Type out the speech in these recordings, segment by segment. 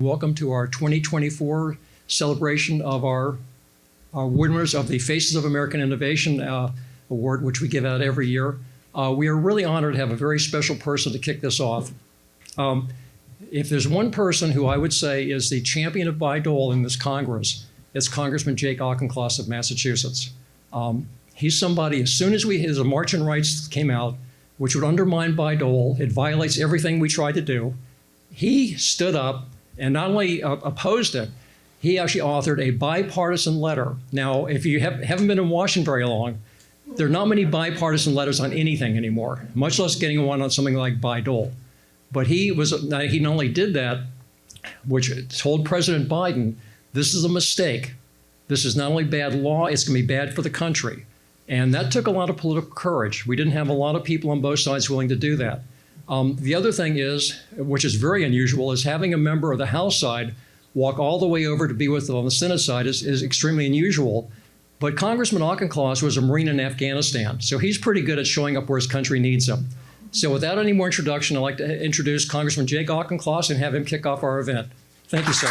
Welcome to our 2024 celebration of our winners of the Faces of American Innovation Award, which we give out every year. We are really honored to have a very special person to kick this off. If there's one person who I would say is the champion of Bayh-Dole in this Congress, it's Congressman Jake Auchincloss of Massachusetts. He's somebody, as soon as his March on Rights came out, which would undermine Bayh-Dole, it violates everything we tried to do, he stood up and not only opposed it, he actually authored a bipartisan letter. Now, if you haven't been in Washington very long, there are not many bipartisan letters on anything anymore, much less getting one on something like Bayh-Dole. But he not only did that, which told President Biden, this is a mistake. This is not only bad law, it's going to be bad for the country. And that took a lot of political courage. We didn't have a lot of people on both sides willing to do that. The other thing is, which is very unusual, is having a member of the House side walk all the way over to be with them on the Senate side is extremely unusual. But Congressman Auchincloss was a Marine in Afghanistan, so he's pretty good at showing up where his country needs him. So without any more introduction, I'd like to introduce Congressman Jake Auchincloss and have him kick off our event. Thank you, sir.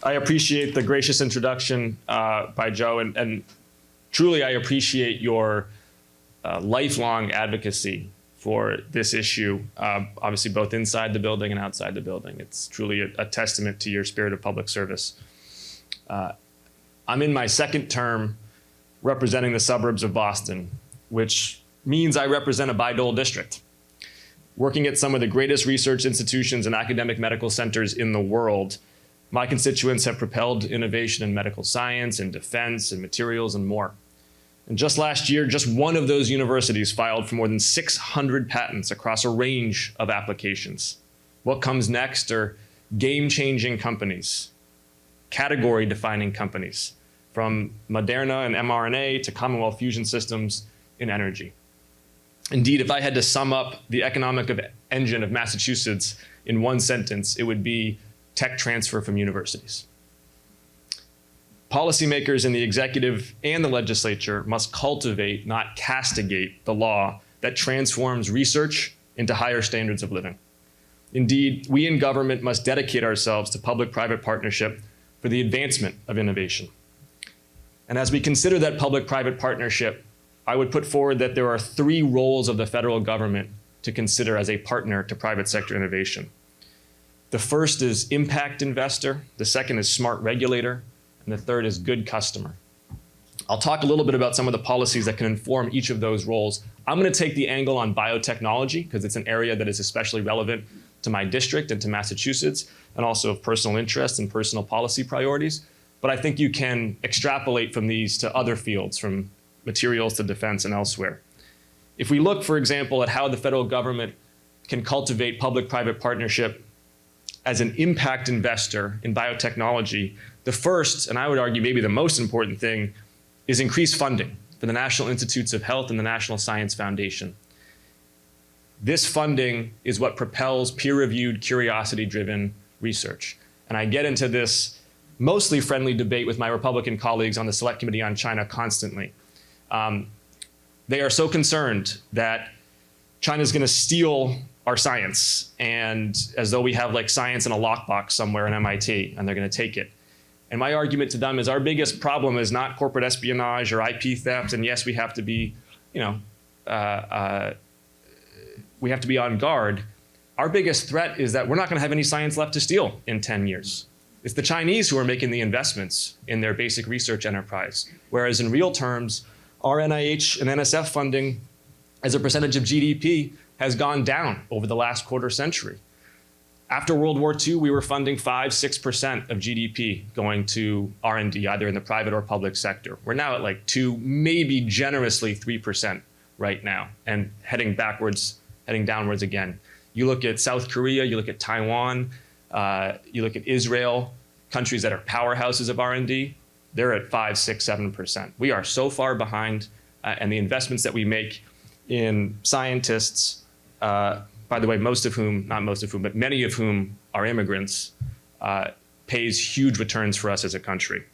I appreciate the gracious introduction by Joe, and truly I appreciate your lifelong advocacy for this issue, obviously both inside the building and outside the building. It's truly a testament to your spirit of public service. I'm in my second term representing the suburbs of Boston, which means I represent a Bayh-Dole district. Working at some of the greatest research institutions and academic medical centers in the world, my constituents have propelled innovation in medical science and defense and materials and more. And just last year, just one of those universities filed for more than 600 patents across a range of applications. What comes next are game-changing companies, category-defining companies, from Moderna and mRNA to Commonwealth Fusion Systems in energy. Indeed, if I had to sum up the economic engine of Massachusetts in one sentence, it would be tech transfer from universities. Policymakers in the executive and the legislature must cultivate, not castigate, the law that transforms research into higher standards of living. Indeed, we in government must dedicate ourselves to public-private partnership for the advancement of innovation. And as we consider that public-private partnership, I would put forward that there are three roles of the federal government to consider as a partner to private sector innovation. The first is impact investor, the second is smart regulator, and the third is good customer. I'll talk a little bit about some of the policies that can inform each of those roles. I'm going to take the angle on biotechnology because it's an area that is especially relevant to my district and to Massachusetts, and also of personal interest and personal policy priorities. But I think you can extrapolate from these to other fields, from materials to defense and elsewhere. If we look, for example, at how the federal government can cultivate public-private partnership as an impact investor in biotechnology, the first, and I would argue maybe the most important thing, is increased funding for the National Institutes of Health and the National Science Foundation. This funding is what propels peer-reviewed, curiosity-driven research. And I get into this mostly friendly debate with my Republican colleagues on the Select Committee on China constantly. They are so concerned that China's going to steal our science, and as though we have like science in a lockbox somewhere in MIT, and they're going to take it. And my argument to them is our biggest problem is not corporate espionage or IP theft. And yes, we have to be, we have to be on guard. Our biggest threat is that we're not going to have any science left to steal in 10 years. It's the Chinese who are making the investments in their basic research enterprise, whereas in real terms, our NIH and NSF funding as a percentage of GDP has gone down over the last quarter century. After World War II, we were funding 5–6% of GDP going to R&D, either in the private or public sector. We're now at like 2, maybe generously 3% right now, and heading downwards again. You look at South Korea, you look at Taiwan, you look at Israel, countries that are powerhouses of R&D, they're at 5, 6, 7%. We are so far behind, and the investments that we make in scientists, by the way, but many of whom are immigrants, pays huge returns for us as a country.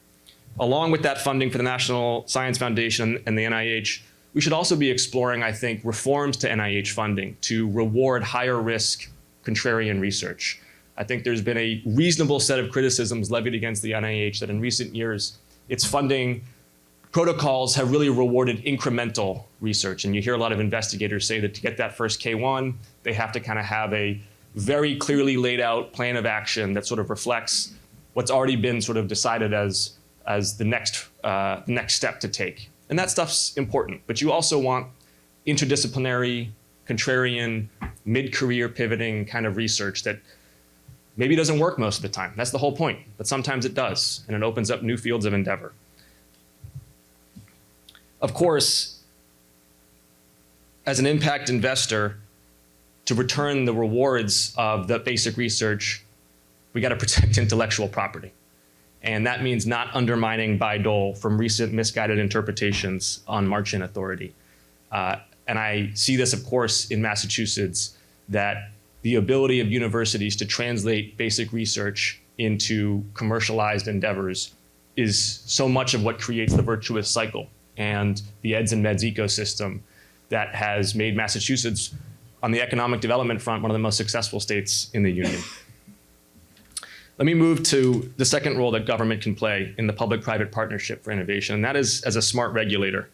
along with that funding for the National Science Foundation and the NIH, we should also be exploring, I think, reforms to NIH funding to reward higher risk contrarian research. I think there's been a reasonable set of criticisms levied against the NIH that in recent years, its funding protocols have really rewarded incremental research. And you hear a lot of investigators say that to get that first K1, they have to kind of have a very clearly laid out plan of action that sort of reflects what's already been sort of decided as the next step to take. And that stuff's important, but you also want interdisciplinary, contrarian, mid-career pivoting kind of research that maybe doesn't work most of the time. That's the whole point, but sometimes it does, and it opens up new fields of endeavor. Of course, as an impact investor, to return the rewards of the basic research, we got to protect intellectual property. And that means not undermining Bayh-Dole from recent misguided interpretations on march-in authority. And I see this, of course, in Massachusetts, that the ability of universities to translate basic research into commercialized endeavors is so much of what creates the virtuous cycle and the eds and meds ecosystem that has made Massachusetts, on the economic development front, one of the most successful states in the union. Let me move to the second role that government can play in the public-private partnership for innovation, and that is as a smart regulator.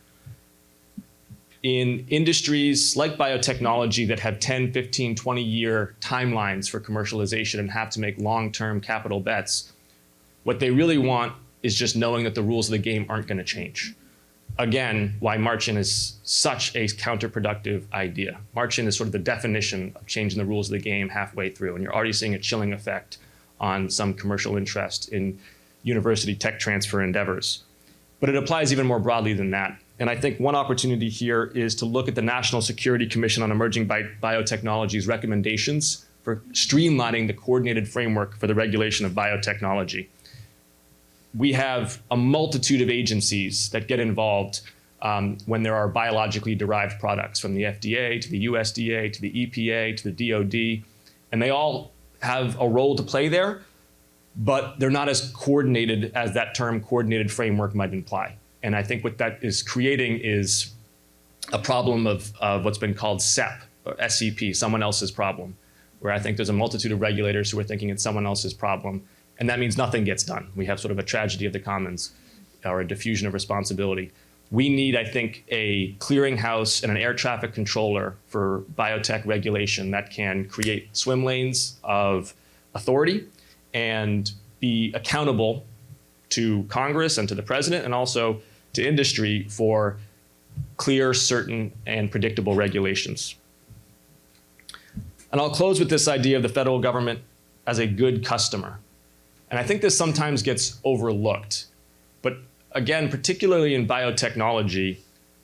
In industries like biotechnology that have 10, 15, 20-year timelines for commercialization and have to make long-term capital bets, what they really want is just knowing that the rules of the game aren't going to change. Again, why march-in is such a counterproductive idea. March-in is sort of the definition of changing the rules of the game halfway through, and you're already seeing a chilling effect on some commercial interest in university tech transfer endeavors. But it applies even more broadly than that. And I think one opportunity here is to look at the National Security Commission on Emerging Biotechnology's recommendations for streamlining the coordinated framework for the regulation of biotechnology. We have a multitude of agencies that get involved when there are biologically derived products, from the FDA to the USDA to the EPA to the DoD, and they all have a role to play there, but they're not as coordinated as that term coordinated framework might imply. And I think what that is creating is a problem of what's been called SEP, or SEP, someone else's problem, where I think there's a multitude of regulators who are thinking it's someone else's problem, and that means nothing gets done. We have sort of a tragedy of the commons, or a diffusion of responsibility. We need, I think, a clearinghouse and an air traffic controller for biotech regulation that can create swim lanes of authority and be accountable to Congress and to the president and also to industry for clear, certain, and predictable regulations. And I'll close with this idea of the federal government as a good customer. And I think this sometimes gets overlooked. But again, particularly in biotechnology,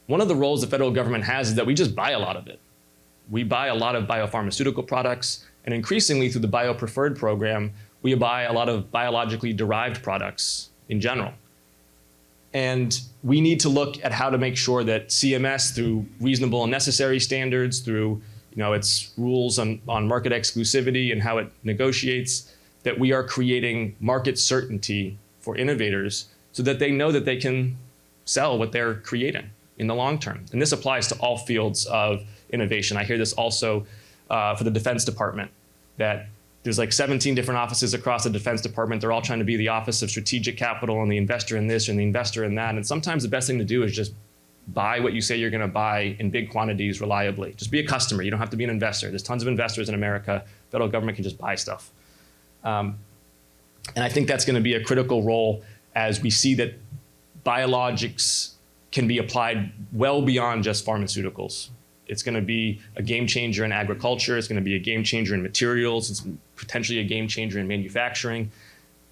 one of the roles the federal government has is that we just buy a lot of it. We buy a lot of biopharmaceutical products, and increasingly through the BioPreferred program, we buy a lot of biologically derived products in general. And we need to look at how to make sure that CMS, through reasonable and necessary standards, through its rules on market exclusivity and how it negotiates, that we are creating market certainty for innovators so that they know that they can sell what they're creating in the long term. And this applies to all fields of innovation. I hear this also for the Defense Department, that there's like 17 different offices across the Defense Department. They're all trying to be the Office of Strategic Capital and the investor in this and the investor in that. And sometimes the best thing to do is just buy what you say you're going to buy in big quantities reliably. Just be a customer. You don't have to be an investor. There's tons of investors in America. Federal government can just buy stuff. And I think that's going to be a critical role as we see that biologics can be applied well beyond just pharmaceuticals. It's going to be a game changer in agriculture. It's going to be a game changer in materials. It's potentially a game changer in manufacturing.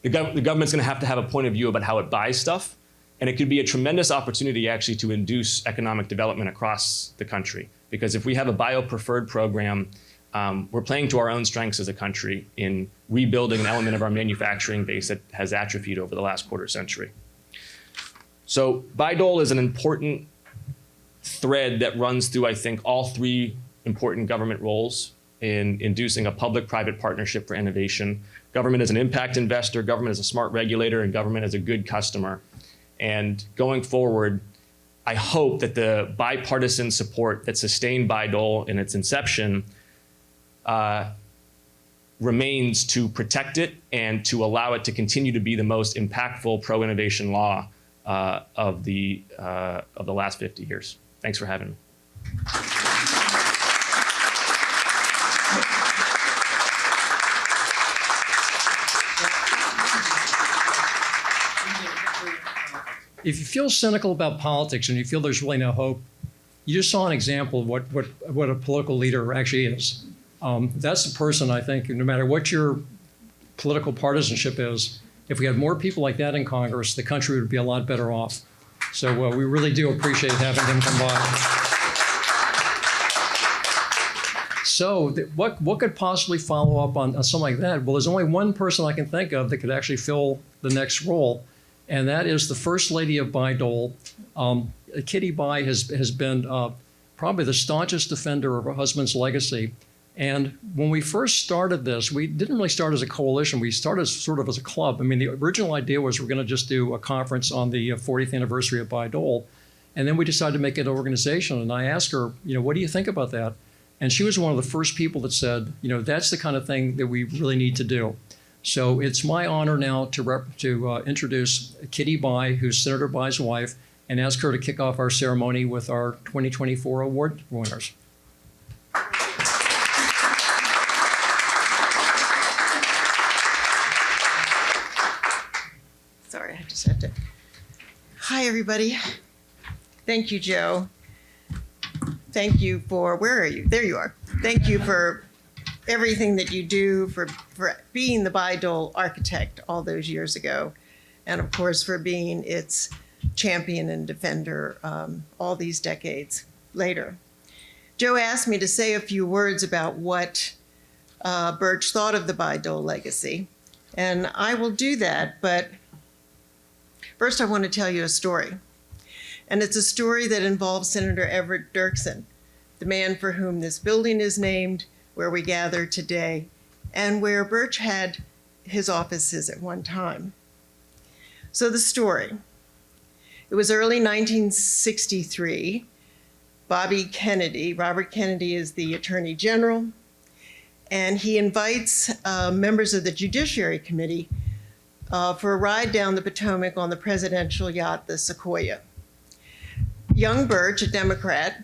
The government's going to have a point of view about how it buys stuff. And it could be a tremendous opportunity actually to induce economic development across the country. Because if we have a BioPreferred program, we're playing to our own strengths as a country in rebuilding an element of our manufacturing base that has atrophied over the last quarter century. So Bayh-Dole is an important thread that runs through, I think, all three important government roles in inducing a public-private partnership for innovation. Government as an impact investor, government as a smart regulator, and government as a good customer. And going forward, I hope that the bipartisan support that sustained Bayh-Dole in its inception remains to protect it and to allow it to continue to be the most impactful pro-innovation law of the last 50 years. Thanks for having me. If you feel cynical about politics and you feel there's really no hope, you just saw an example of what a political leader actually is. That's the person, I think, no matter what your political partisanship is, if we had more people like that in Congress, the country would be a lot better off. So we really do appreciate having him come by. So what could possibly follow up on something like that? Well, there's only one person I can think of that could actually fill the next role, and that is the First Lady of Bayh-Dole. Kitty Bayh has been probably the staunchest defender of her husband's legacy. And when we first started this, we didn't really start as a coalition. We started sort of as a club. I mean, the original idea was we're going to just do a conference on the 40th anniversary of Bayh-Dole. And then we decided to make it an organization. And I asked her, what do you think about that? And she was one of the first people that said, that's the kind of thing that we really need to do. So it's my honor now to introduce Kitty Bayh, who's Senator Bayh's wife, and ask her to kick off our ceremony with our 2024 award winners. Sorry, I just have to. Hi, everybody. Thank you, Joe. Thank you for, where are you? There you are. Thank you for everything that you do, for being the Bayh-Dole architect all those years ago, and of course for being its champion and defender all these decades later. Joe asked me to say a few words about what Birch thought of the Bayh-Dole legacy, and I will do that, but first I want to tell you a story. And it's a story that involves Senator Everett Dirksen, the man for whom this building is named, where we gather today, and where Birch had his offices at one time. So the story. It was early 1963. Robert Kennedy is the Attorney General, and he invites members of the Judiciary Committee for a ride down the Potomac on the presidential yacht, the Sequoia. Young Birch, a Democrat,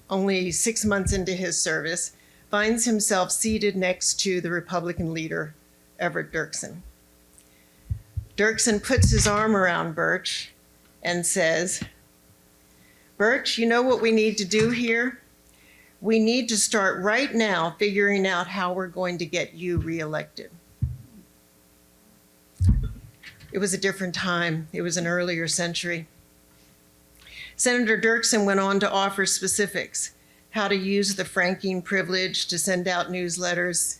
only 6 months into his service, finds himself seated next to the Republican leader, Everett Dirksen. Dirksen puts his arm around Birch and says, "Birch, you know what we need to do here? We need to start right now figuring out how we're going to get you reelected." It was a different time. It was an earlier century. Senator Dirksen went on to offer specifics, how to use the franking privilege to send out newsletters.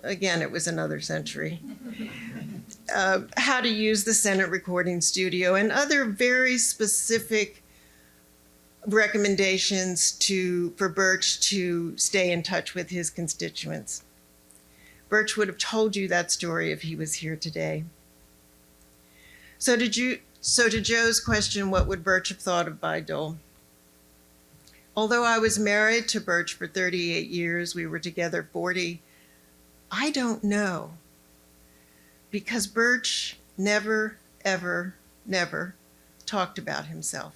Again, it was another century. How to use the Senate recording studio and other very specific recommendations for Birch to stay in touch with his constituents. Birch would have told you that story if he was here today. So to Joe's question, what would Birch have thought of Bayh-Dole? Although I was married to Birch for 38 years, we were together 40, I don't know. Because Birch never, ever, never talked about himself.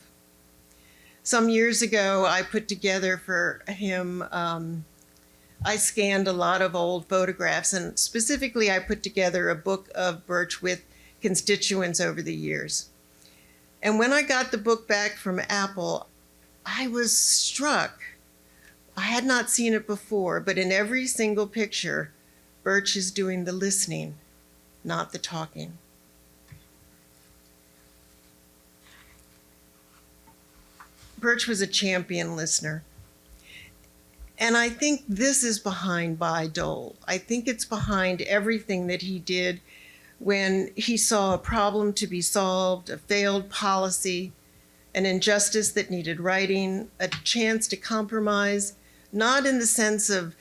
Some years ago, I put together for him, I scanned a lot of old photographs, and specifically I put together a book of Birch with constituents over the years. And when I got the book back from Apple, I was struck. I had not seen it before, but in every single picture, Birch is doing the listening, not the talking. Birch was a champion listener. And I think this is behind Bayh-Dole. I think it's behind everything that he did when he saw a problem to be solved, a failed policy, an injustice that needed righting, a chance to compromise, not in the sense of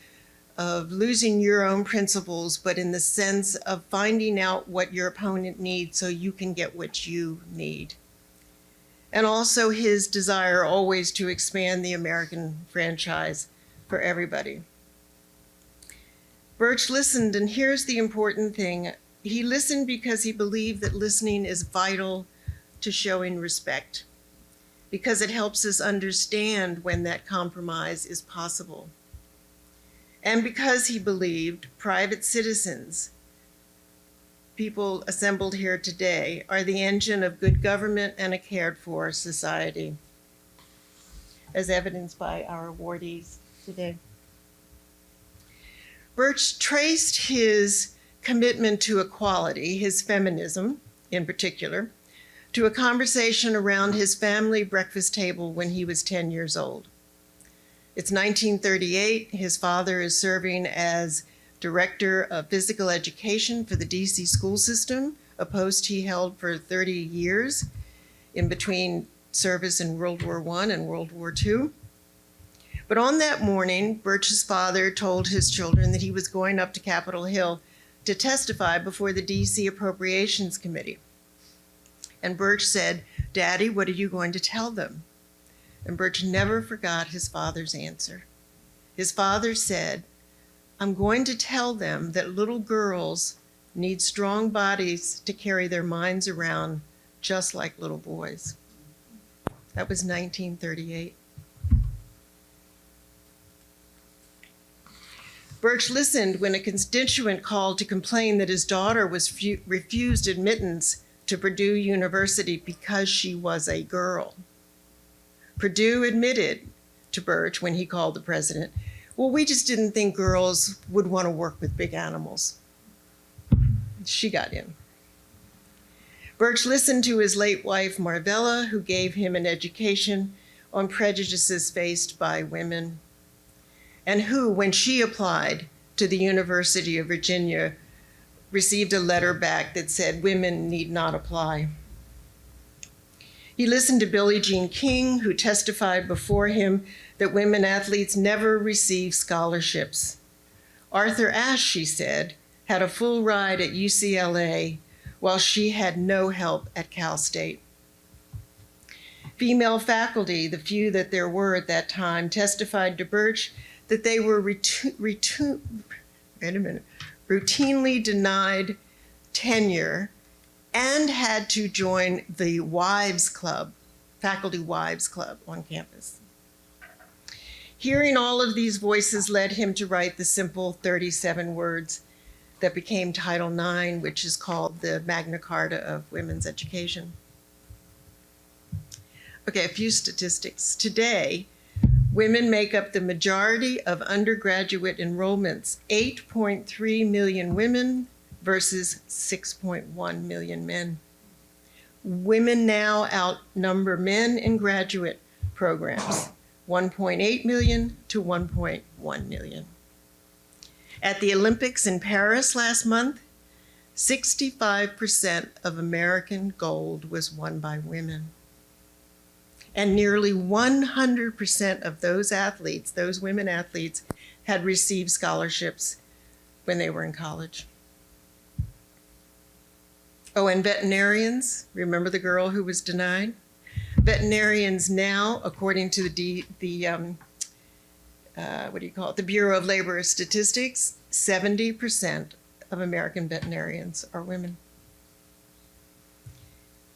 losing your own principles, but in the sense of finding out what your opponent needs so you can get what you need. and also his desire always to expand the American franchise for everybody. Birch listened, and here's the important thing. He listened because he believed that listening is vital to showing respect, because it helps us understand when that compromise is possible. And because he believed private citizens, people assembled here today, are the engine of good government and a cared-for society, as evidenced by our awardees today. Birch traced his commitment to equality, his feminism in particular, to a conversation around his family breakfast table when he was 10 years old. It's 1938. His father is serving as director of physical education for the DC school system, a post he held for 30 years in between service in World War I and World War II. But on that morning, Birch's father told his children that he was going up to Capitol Hill to testify before the DC Appropriations Committee. And Birch said, "Daddy, what are you going to tell them?" And Birch never forgot his father's answer. His father said, "I'm going to tell them that little girls need strong bodies to carry their minds around, just like little boys." That was 1938. Birch listened when a constituent called to complain that his daughter was refused admittance to Purdue University because she was a girl. Purdue admitted to Birch when he called the president, "Well, we just didn't think girls would want to work with big animals." She got in. Birch listened to his late wife, Marvella, who gave him an education on prejudices faced by women, and who, when she applied to the University of Virginia, received a letter back that said women need not apply. He listened to Billie Jean King, who testified before him that women athletes never receive scholarships. Arthur Ashe, she said, had a full ride at UCLA while she had no help at Cal State. Female faculty, the few that there were at that time, testified to Birch that they were routinely denied tenure and had to join the wives club, faculty wives club on campus. Hearing all of these voices led him to write the simple 37 words that became Title IX, which is called the Magna Carta of women's education. Okay, a few statistics. Today, women make up the majority of undergraduate enrollments, 8.3 million women versus 6.1 million men. Women now outnumber men in graduate programs, 1.8 million to 1.1 million. At the Olympics in Paris last month, 65% of American gold was won by women. And nearly 100% of those athletes, those women athletes, had received scholarships when they were in college. Oh, and veterinarians, remember the girl who was denied? Veterinarians now, according to the Bureau of Labor Statistics, 70% of American veterinarians are women.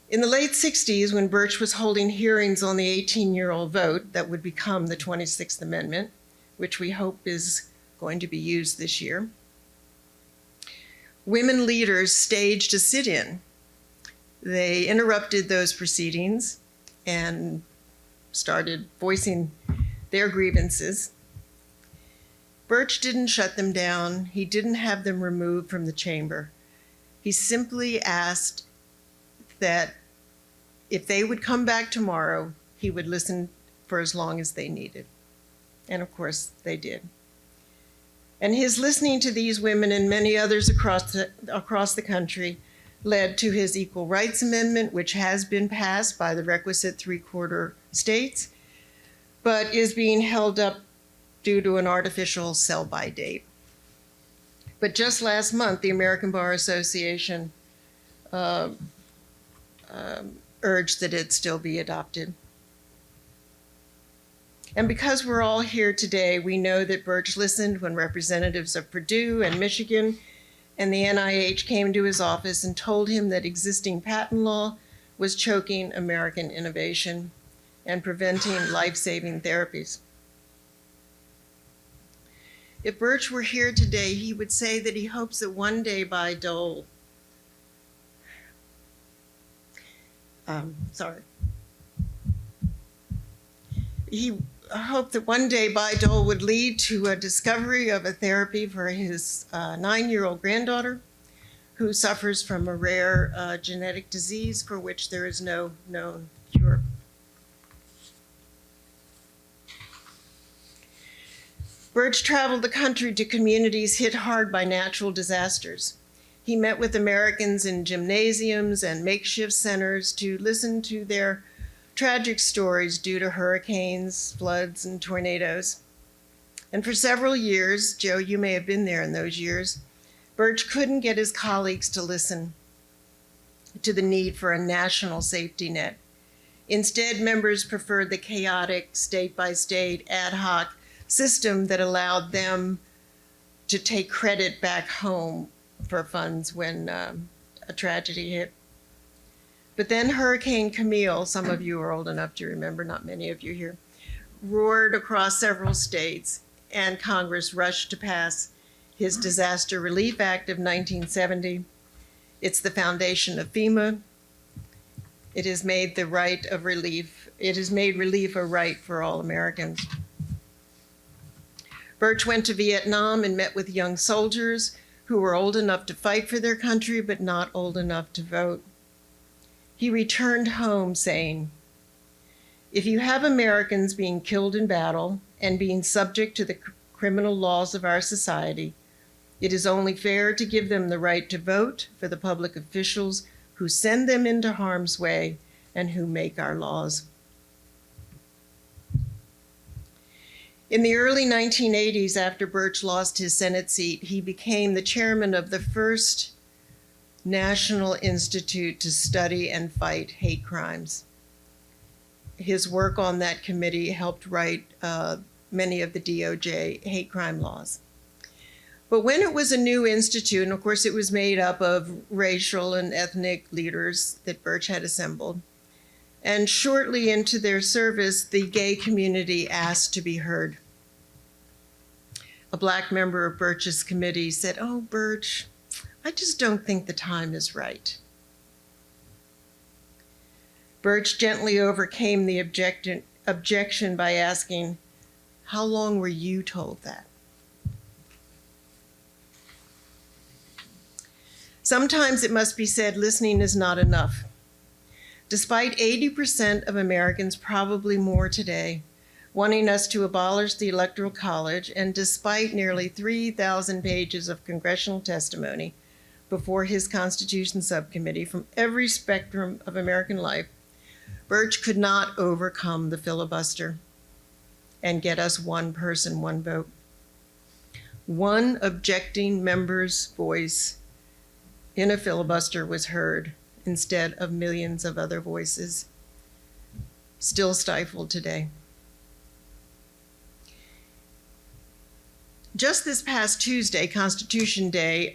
In the late 60s, when Birch was holding hearings on the 18-year-old vote that would become the 26th Amendment, which we hope is going to be used this year, women leaders staged a sit-in. They interrupted those proceedings and started voicing their grievances. Birch didn't shut them down. He didn't have them removed from the chamber. He simply asked that if they would come back tomorrow, he would listen for as long as they needed. And of course, they did. And his listening to these women and many others across the country led to his Equal Rights Amendment, which has been passed by the requisite 3/4 states, but is being held up due to an artificial sell-by date. But just last month, the American Bar Association urged that it still be adopted. And because we're all here today, we know that Birch listened when representatives of Purdue and Michigan and the NIH came to his office and told him that existing patent law was choking American innovation and preventing life-saving therapies. If Birch were here today, he would say that he hopes that one day Bayh-Dole, he hoped that one day Bayh-Dole would lead to a discovery of a therapy for his 9-year-old granddaughter who suffers from a rare genetic disease for which there is no known cure. Birch traveled the country to communities hit hard by natural disasters. He met with Americans in gymnasiums and makeshift centers to listen to their tragic stories due to hurricanes, floods, and tornadoes. And for several years, Joe, you may have been there in those years, Birch couldn't get his colleagues to listen to the need for a national safety net. Instead, members preferred the chaotic, state-by-state, ad hoc system that allowed them to take credit back home for funds when a tragedy hit. But then Hurricane Camille, some of you are old enough to remember, not many of you here, roared across several states, and Congress rushed to pass his Disaster Relief Act of 1970. It's the foundation of FEMA. It has made relief a right for all Americans. Birch went to Vietnam and met with young soldiers who were old enough to fight for their country but not old enough to vote. He returned home saying, "If you have Americans being killed in battle and being subject to the criminal laws of our society, it is only fair to give them the right to vote for the public officials who send them into harm's way and who make our laws." In the early 1980s, after Birch lost his Senate seat, he became the chairman of the first National Institute to Study and Fight Hate Crimes. His work on that committee helped write many of the DOJ hate crime laws. But when it was a new institute, and of course it was made up of racial and ethnic leaders that Birch had assembled, and shortly into their service, the gay community asked to be heard. A Black member of Birch's committee said, "Oh, Birch, I just don't think the time is right." Birch gently overcame the objection by asking, "How long were you told that?" Sometimes it must be said, listening is not enough. Despite 80% of Americans, probably more today, wanting us to abolish the Electoral College, and despite nearly 3,000 pages of congressional testimony before his Constitution Subcommittee from every spectrum of American life, Birch could not overcome the filibuster and get us one person, one vote. One objecting member's voice in a filibuster was heard instead of millions of other voices, still stifled today. Just this past Tuesday, Constitution Day,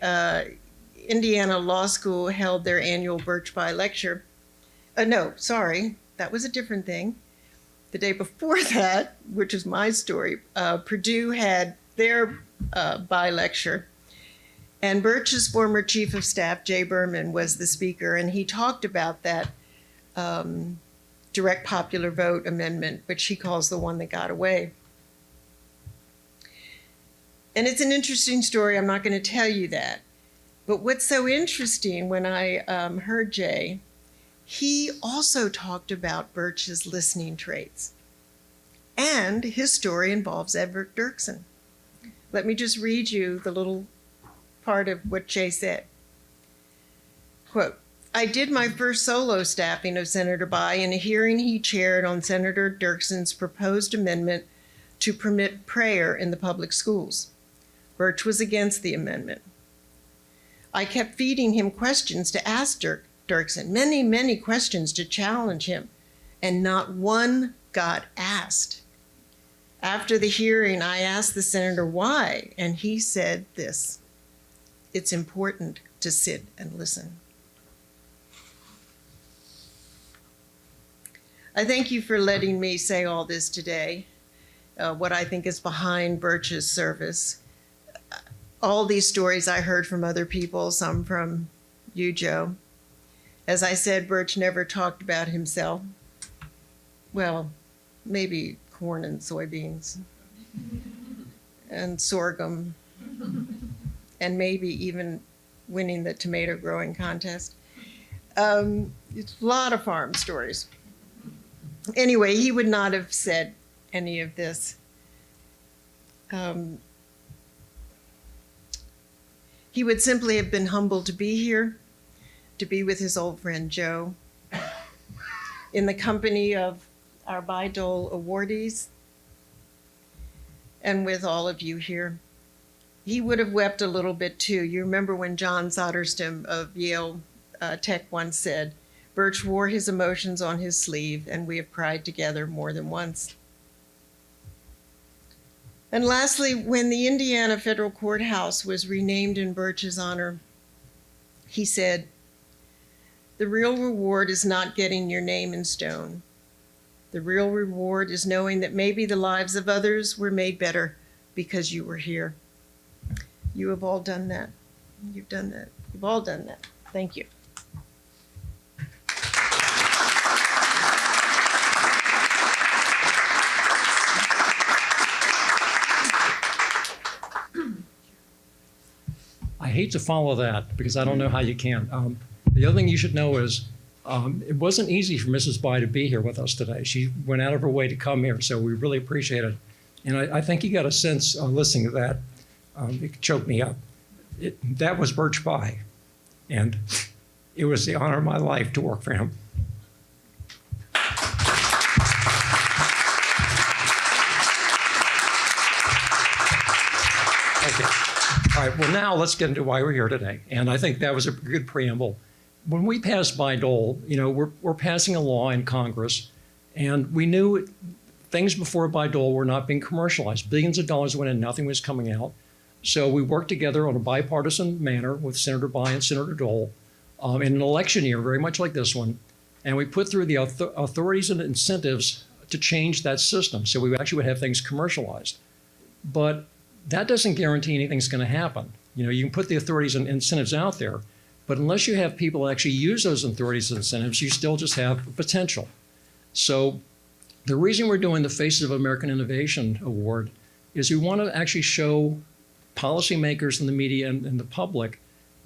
Indiana Law School held their annual Birch Bayh lecture. That was a different thing. The day before that, which is my story, Purdue had their Bayh lecture. And Birch's former chief of staff, Jay Berman, was the speaker, and he talked about that direct popular vote amendment, which he calls the one that got away. And it's an interesting story. I'm not going to tell you that. But what's so interesting, when I heard Jay, he also talked about Birch's listening traits. And his story involves Everett Dirksen. Let me just read you the little part of what Jay said. Quote, "I did my first solo staffing of Senator Bayh in a hearing he chaired on Senator Dirksen's proposed amendment to permit prayer in the public schools. Birch was against the amendment. I kept feeding him questions to ask Dirksen, many, many questions to challenge him, and not one got asked. After the hearing, I asked the senator why, and he said this: "It's important to sit and listen." I thank you for letting me say all this today, what I think is behind Birch's service. All these stories I heard from other people, some from you, Joe. As I said, Birch never talked about himself. Well, maybe corn and soybeans and sorghum, and maybe even winning the tomato growing contest. It's a lot of farm stories. Anyway, he would not have said any of this. He would simply have been humbled to be here, to be with his old friend Joe, in the company of our Bayh-Dole awardees, and with all of you here. He would have wept a little bit too. You remember when John Soderstrom of Yale Tech once said, "Birch wore his emotions on his sleeve, and we have cried together more than once." And lastly, when the Indiana Federal Courthouse was renamed in Birch's honor, he said, "The real reward is not getting your name in stone. The real reward is knowing that maybe the lives of others were made better because you were here." You have all done that. You've done that. You've all done that. Thank you. I hate to follow that because I don't know how you can. The other thing you should know is it wasn't easy for Mrs. Bayh to be here with us today. She went out of her way to come here, so we really appreciate it. And I think you got a sense listening to that. It choked me up. That was Birch Bayh, and it was the honor of my life to work for him. Okay. All right, well, now let's get into why we're here today. And I think that was a good preamble. When we passed Bayh-Dole, we're passing a law in Congress, and we knew things before Bayh-Dole were not being commercialized. Billions of dollars went in, nothing was coming out. So we worked together on a bipartisan manner with Senator Bayh and Senator Dole in an election year, very much like this one. And we put through the authorities and incentives to change that system so we actually would have things commercialized. But that doesn't guarantee anything's going to happen. You can put the authorities and incentives out there, but unless you have people actually use those authorities and incentives, you still just have potential. So the reason we're doing the Faces of American Innovation Award is we want to actually show policymakers and the media and the public,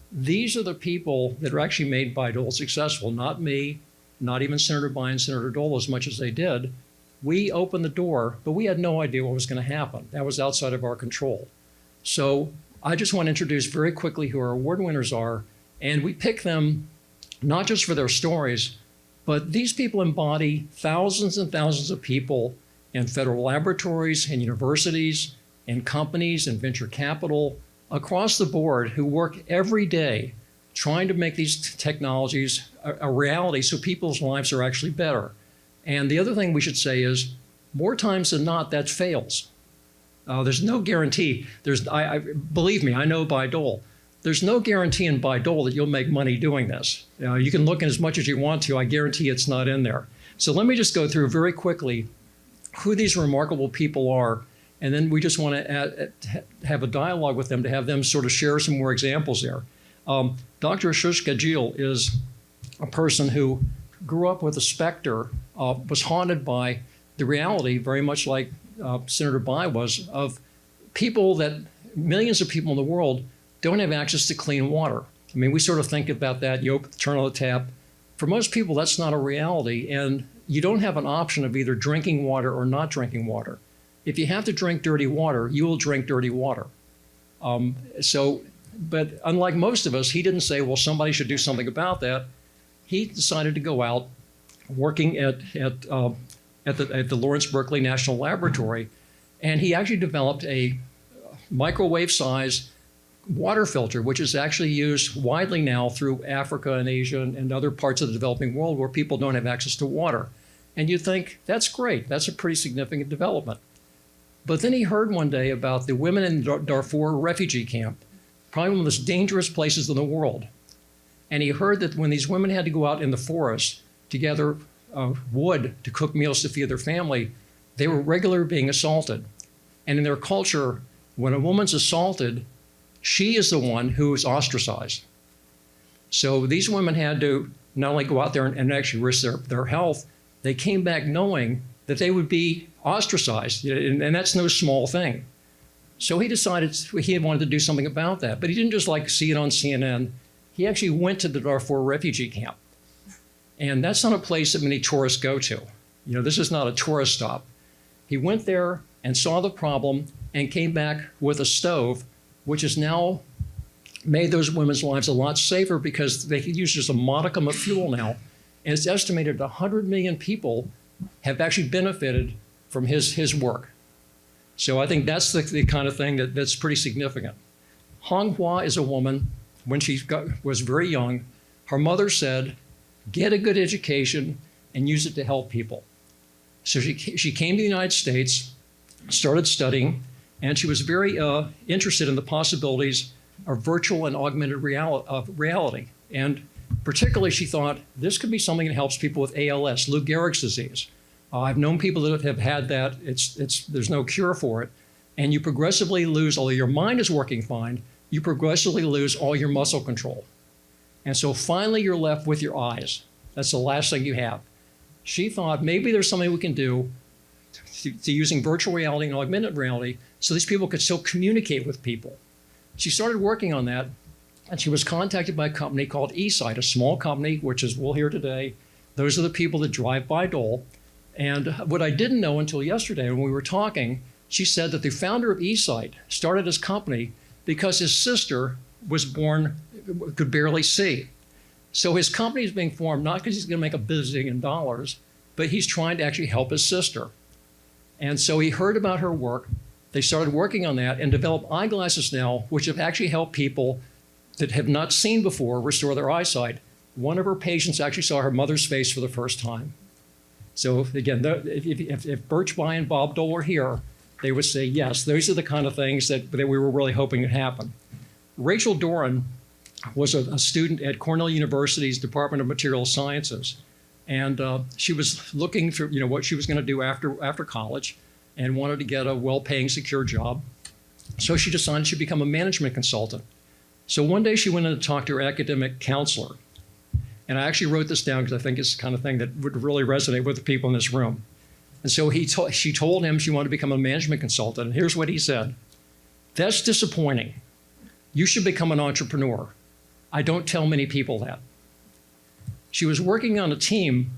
these are the people that are actually made Bayh-Dole successful, not me, not even Senator Bayh and Senator Dole as much as they did. We opened the door, but we had no idea what was going to happen. That was outside of our control. So I just want to introduce very quickly who our award winners are, and we pick them not just for their stories, but these people embody thousands and thousands of people in federal laboratories and universities and companies and venture capital across the board who work every day trying to make these technologies a reality so people's lives are actually better. And the other thing we should say is, more times than not, that fails. There's no guarantee. Believe me, I know Bayh-Dole. There's no guarantee in Bayh-Dole that you'll make money doing this. You can look in as much as you want to. I guarantee it's not in there. So let me just go through very quickly who these remarkable people are, and then we just want to have a dialogue with them to have them sort of share some more examples there. Dr. Shushka Gil is a person who grew up with a specter, was haunted by the reality, very much like Senator Bayh was, of people that, millions of people in the world don't have access to clean water. I mean, we sort of think about that, you turn on the tap. For most people, that's not a reality, and you don't have an option of either drinking water or not drinking water. If you have to drink dirty water, you will drink dirty water. But unlike most of us, he didn't say, well, somebody should do something about that. He decided to go out working at the Lawrence Berkeley National Laboratory, and he actually developed a microwave-sized water filter, which is actually used widely now through Africa and Asia and other parts of the developing world where people don't have access to water. And you think, that's great, that's a pretty significant development. But then he heard one day about the women in Darfur refugee camp, probably one of the most dangerous places in the world. And he heard that when these women had to go out in the forest to gather wood to cook meals to feed their family, they were regularly being assaulted. And in their culture, when a woman's assaulted, she is the one who is ostracized. So these women had to not only go out there and actually risk their health, they came back knowing that they would be ostracized, and that's no small thing. So he decided he had wanted to do something about that, but he didn't just like see it on CNN. He actually went to the Darfur refugee camp. And that's not a place that many tourists go to. This is not a tourist stop. He went there and saw the problem and came back with a stove, which has now made those women's lives a lot safer because they can use just a modicum of fuel now. And it's estimated 100 million people have actually benefited from his work. So I think that's the kind of thing that's pretty significant. Hong Hua is a woman, when she was very young, her mother said, get a good education and use it to help people. So she came to the United States, started studying, and she was very interested in the possibilities of virtual and augmented reality. And particularly, she thought this could be something that helps people with ALS, Lou Gehrig's disease. I've known people that have had that. There's no cure for it. And you progressively lose, although your mind is working fine, you progressively lose all your muscle control. And so finally, you're left with your eyes. That's the last thing you have. She thought maybe there's something we can do to using virtual reality and augmented reality so these people could still communicate with people. She started working on that, and she was contacted by a company called eSight, a small company, which is we'll hear today. Those are the people that drive Bayh-Dole. And what I didn't know until yesterday when we were talking, she said that the founder of eSight started his company because his sister was born, could barely see. So his company is being formed not because he's going to make $1 billion, but he's trying to actually help his sister. And so he heard about her work. They started working on that and developed eyeglasses now, which have actually helped people that have not seen before restore their eyesight. One of her patients actually saw her mother's face for the first time. So again, if Birch Bayh and Bob Dole were here, they would say, yes, those are the kind of things that we were really hoping would happen. Rachel Doran was a student at Cornell University's Department of Material Sciences. And she was looking for what she was going to do after college and wanted to get a well-paying, secure job. So she decided she'd become a management consultant. So one day she went in to talk to her academic counselor. And I actually wrote this down because I think it's the kind of thing that would really resonate with the people in this room. And so she told him she wanted to become a management consultant. And here's what he said. That's disappointing. You should become an entrepreneur. I don't tell many people that. She was working on a team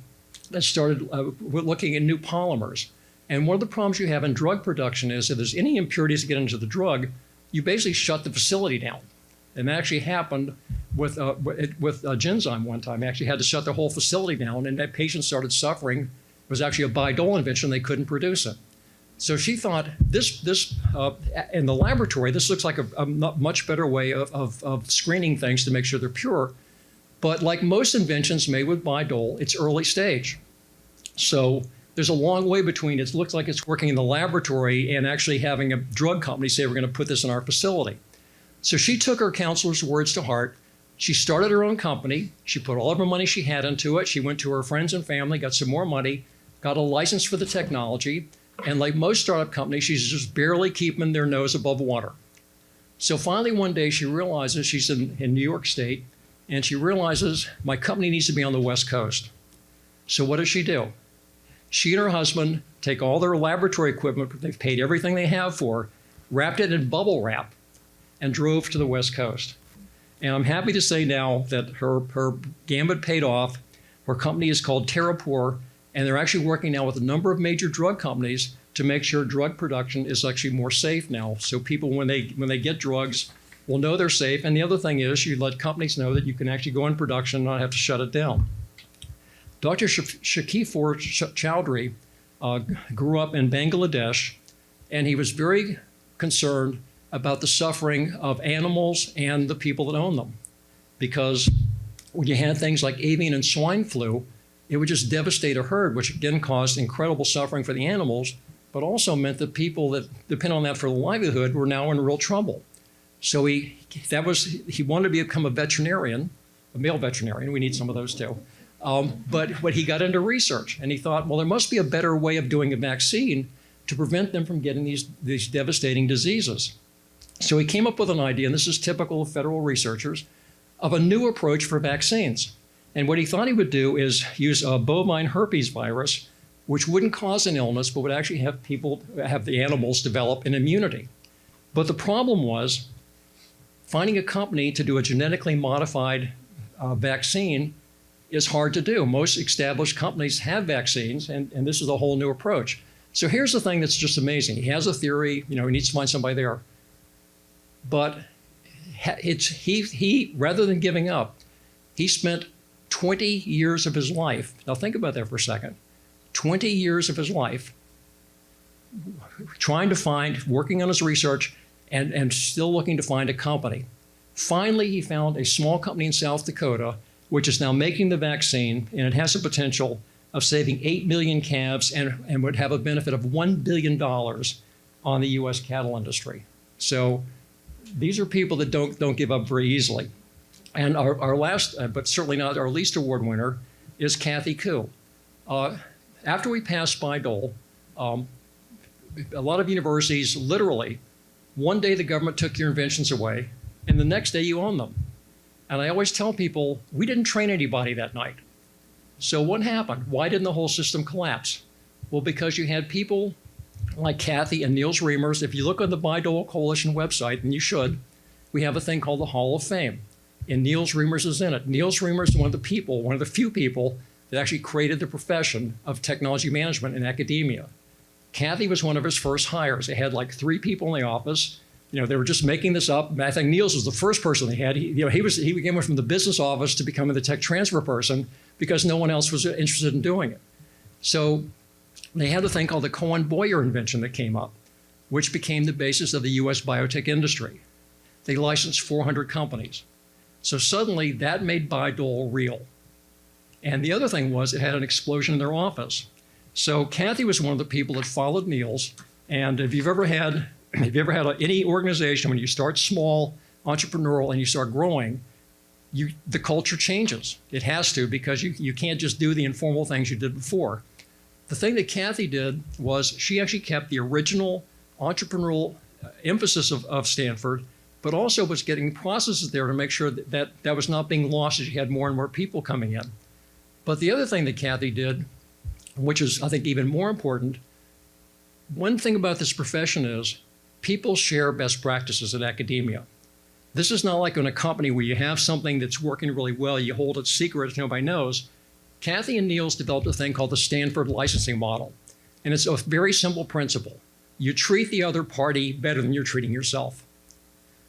that started looking at new polymers. And one of the problems you have in drug production is if there's any impurities that get into the drug, you basically shut the facility down. And that actually happened with Genzyme one time. They actually had to shut the whole facility down, and that patient started suffering. It was actually a Bayh-Dole invention. They couldn't produce it. So she thought, this in the laboratory, this looks like a much better way of screening things to make sure they're pure. But like most inventions made with Bayh-Dole, it's early stage. So there's a long way between it looks like it's working in the laboratory and actually having a drug company say, we're going to put this in our facility. So she took her counselor's words to heart. She started her own company. She put all of her money she had into it. She went to her friends and family, got some more money, got a license for the technology. And like most startup companies, she's just barely keeping their nose above water. So finally, one day, she realizes she's in New York State, and she realizes my company needs to be on the West Coast. So what does she do? She and her husband take all their laboratory equipment they've paid everything they have for, wrapped it in bubble wrap, and drove to the West Coast. And I'm happy to say now that her gambit paid off. Her company is called TerraPure, and they're actually working now with a number of major drug companies to make sure drug production is actually more safe now. So people, when they get drugs, will know they're safe. And the other thing is you let companies know that you can actually go in production and not have to shut it down. Dr. Shakifor Chowdhury grew up in Bangladesh, and he was very concerned about the suffering of animals and the people that own them. Because when you had things like avian and swine flu, it would just devastate a herd, which again caused incredible suffering for the animals, but also meant that people that depend on that for their livelihood were now in real trouble. So he wanted to become a veterinarian, a male veterinarian. We need some of those too. But he got into research, and he thought, well, there must be a better way of doing a vaccine to prevent them from getting these devastating diseases. So he came up with an idea, and this is typical of federal researchers, of a new approach for vaccines. And what he thought he would do is use a bovine herpes virus, which wouldn't cause an illness, but would actually have the animals develop an immunity. But the problem was finding a company to do a genetically modified vaccine is hard to do. Most established companies have vaccines, and this is a whole new approach. So here's the thing that's just amazing. He has a theory, he needs to find somebody there. But he rather than giving up, he spent 20 years of his life. Now think about that for a second. 20 years of his life working on his research and still looking to find a company. Finally, he found a small company in South Dakota, which is now making the vaccine, and it has the potential of saving 8 million calves and would have a benefit of $1 billion on the U.S. cattle industry. So these are people that don't give up very easily. And our last, but certainly not our least award winner, is Kathy Koo. After we passed Bayh-Dole, a lot of universities, literally, one day the government took your inventions away, and the next day you own them. And I always tell people, we didn't train anybody that night. So what happened? Why didn't the whole system collapse? Well, because you had people like Kathy and Niels Reimers. If you look on the Bayh-Dole Coalition website, and you should, we have a thing called the Hall of Fame. And Niels Reimers is in it. Niels Reimers is one of the few people that actually created the profession of technology management in academia. Kathy was one of his first hires. They had like 3 people in the office. They were just making this up. I think Niels was the first person they had. He came from the business office to becoming the tech transfer person because no one else was interested in doing it. So they had a thing called the Cohen-Boyer invention that came up, which became the basis of the U.S. biotech industry. They licensed 400 companies. So suddenly that made Bayh-Dole real. And the other thing was it had an explosion in their office. So Kathy was one of the people that followed Niels. And if you've ever had any organization, when you start small, entrepreneurial, and you start growing, the culture changes. It has to, because you can't just do the informal things you did before. The thing that Kathy did was she actually kept the original entrepreneurial emphasis of Stanford, but also was getting processes there to make sure that was not being lost as you had more and more people coming in. But the other thing that Kathy did, which is, I think, even more important, one thing about this profession is people share best practices in academia. This is not like in a company where you have something that's working really well, you hold it secret, nobody knows. Kathy and Niels developed a thing called the Stanford licensing model. And it's a very simple principle. You treat the other party better than you're treating yourself.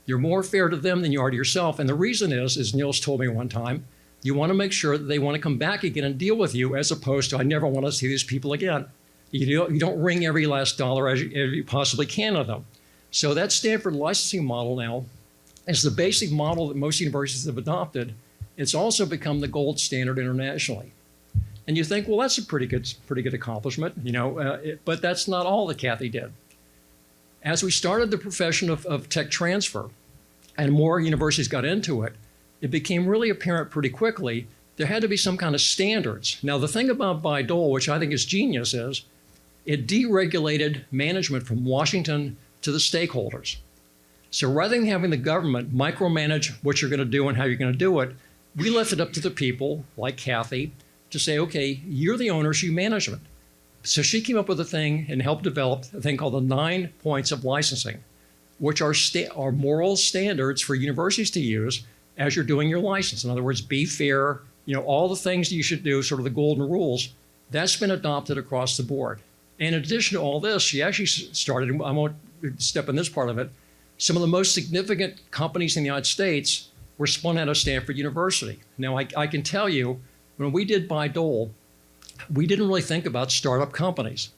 You're more fair to them than you are to yourself. And the reason is, as Niels told me one time, you want to make sure that they want to come back again and deal with you, as opposed to, I never want to see these people again. You don't wring every last dollar as you possibly can of them. So that Stanford licensing model now is the basic model that most universities have adopted. It's also become the gold standard internationally. And you think, well, that's a pretty good accomplishment, but that's not all that Kathy did. As we started the profession of tech transfer, and more universities got into it, it became really apparent pretty quickly there had to be some kind of standards. Now, the thing about Bayh-Dole, which I think is genius, is it deregulated management from Washington to the stakeholders. So rather than having the government micromanage what you're going to do and how you're going to do it, we left it up to the people like Kathy to say, okay, you're the owners, you management. So she came up with a thing and helped develop a thing called the 9 points of licensing, which are moral standards for universities to use as you're doing your license. In other words, be fair, all the things you should do, sort of the golden rules. That's been adopted across the board. And in addition to all this, she actually started, I won't step in this part of it, some of the most significant companies in the United States were spun out of Stanford University. Now, I can tell you, when we did Bayh-Dole, we didn't really think about startup companies.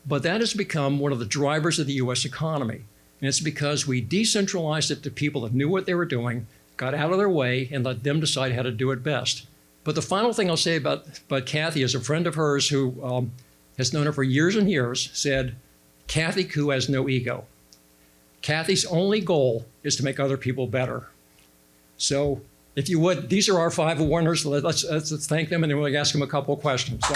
But that has become one of the drivers of the U.S. economy. And it's because we decentralized it to people that knew what they were doing, got out of their way, and let them decide how to do it best. But the final thing I'll say about Kathy is a friend of hers who has known her for years and years said, Kathy Koo has no ego. Kathy's only goal is to make other people better. So if you would, these are our 5 winners. Let's thank them, and then we'll ask them a couple of questions. So.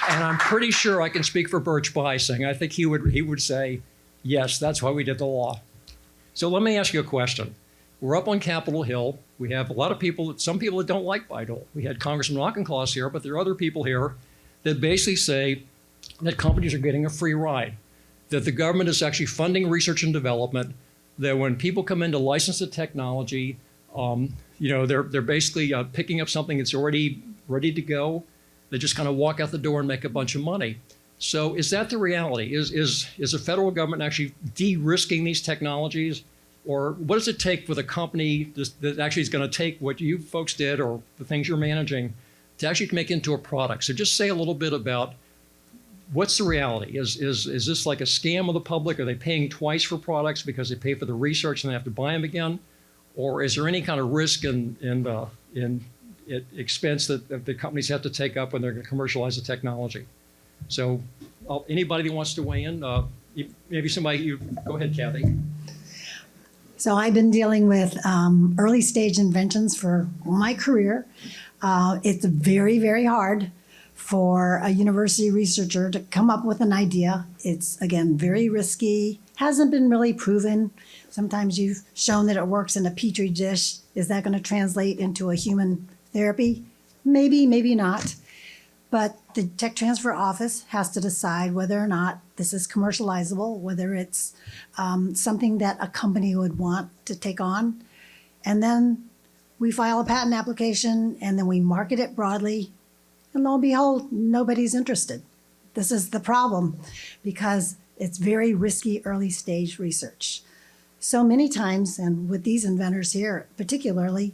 And I'm pretty sure I can speak for Birch Bayh saying I think he would say, yes, that's why we did the law. So let me ask you a question. We're up on Capitol Hill. We have a lot of people, some people that don't like Bayh-Dole. We had Congressman Auchincloss here, but there are other people here that basically say that companies are getting a free ride, that the government is actually funding research and development, that when people come in to license the technology, they're basically picking up something that's already ready to go. They just kind of walk out the door and make a bunch of money. So is that the reality? Is the federal government actually de-risking these technologies? Or what does it take with a company that actually is going to take what you folks did or the things you're managing to actually make it into a product? So just say a little bit about what's the reality? Is this like a scam of the public? Are they paying twice for products because they pay for the research and they have to buy them again? Or is there any kind of risk in expense that the companies have to take up when they're going to commercialize the technology? So anybody that wants to weigh in, maybe somebody, go ahead, Kathy. So I've been dealing with early stage inventions for my career. It's very, very hard for a university researcher to come up with an idea. It's, again, very risky, hasn't been really proven. Sometimes you've shown that it works in a petri dish. Is that going to translate into a human therapy? Maybe, maybe not. But the Tech Transfer Office has to decide whether or not this is commercializable, whether it's something that a company would want to take on. And then we file a patent application, and then we market it broadly. And lo and behold, nobody's interested. This is the problem, because it's very risky early stage research. So many times, and with these inventors here particularly,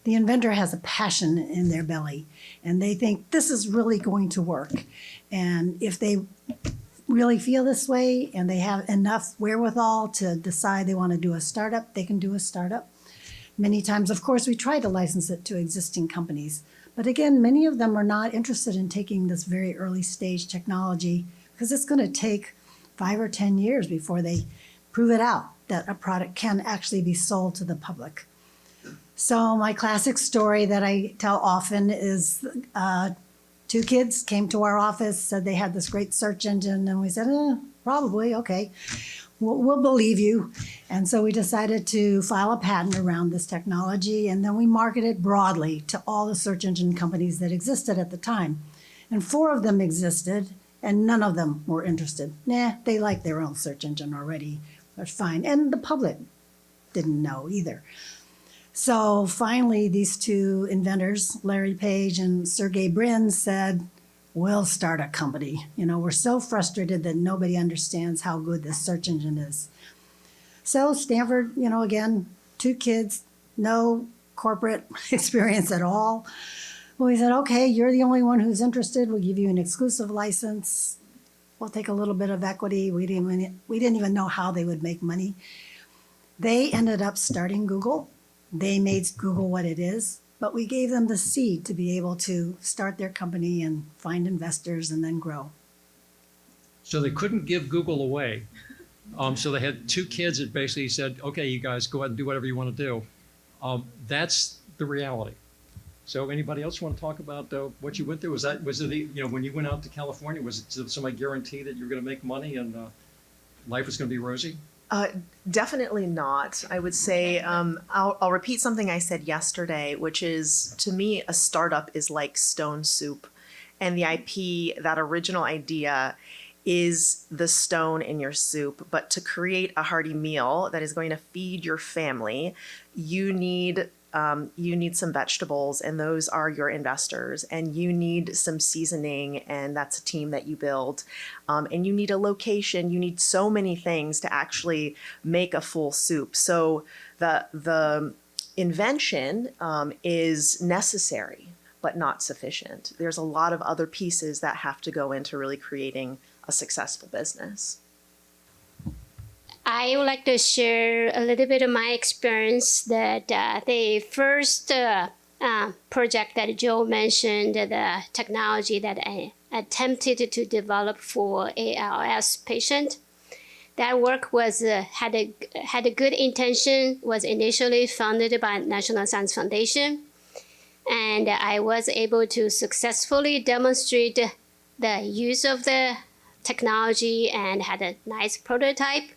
the inventor has a passion in their belly, and they think this is really going to work. And if they really feel this way and they have enough wherewithal to decide they want to do a startup, they can do a startup. Many times, of course, we try to license it to existing companies. But again, many of them are not interested in taking this very early stage technology because it's going to take 5 or 10 years before they prove it out that a product can actually be sold to the public. So my classic story that I tell often is 2 kids came to our office, said they had this great search engine, and we said, probably, okay, we'll believe you. And so we decided to file a patent around this technology, and then we marketed broadly to all the search engine companies that existed at the time. And 4 of them existed, and none of them were interested. They liked their own search engine already. That's fine. And the public didn't know either. So finally, these 2 inventors, Larry Page and Sergey Brin, said, we'll start a company. We're so frustrated that nobody understands how good this search engine is. So Stanford, again, 2 kids, no corporate experience at all. Well, we said, okay, you're the only one who's interested. We'll give you an exclusive license. We'll take a little bit of equity. We didn't even know how they would make money. They ended up starting Google. They made Google what it is, but we gave them the seed to be able to start their company and find investors and then grow. So they couldn't give Google away. So they had 2 kids that basically said, okay, you guys go ahead and do whatever you want to do. That's the reality. So anybody else want to talk about what you went through? Was it when you went out to California, was it somebody guarantee that you're going to make money and life was going to be rosy? Definitely not. I would say I'll repeat something I said yesterday, which is, to me, a startup is like stone soup. And the IP, that original idea, is the stone in your soup. But to create a hearty meal that is going to feed your family, you need some vegetables, and those are your investors. And you need some seasoning, and that's a team that you build. And you need a location. You need so many things to actually make a full soup. So the invention is necessary, but not sufficient. There's a lot of other pieces that have to go into really creating a successful business. I would like to share a little bit of my experience that the first project that Joe mentioned, the technology that I attempted to develop for ALS patient, that work was had a good intention, was initially funded by National Science Foundation, and I was able to successfully demonstrate the use of the technology and had a nice prototype,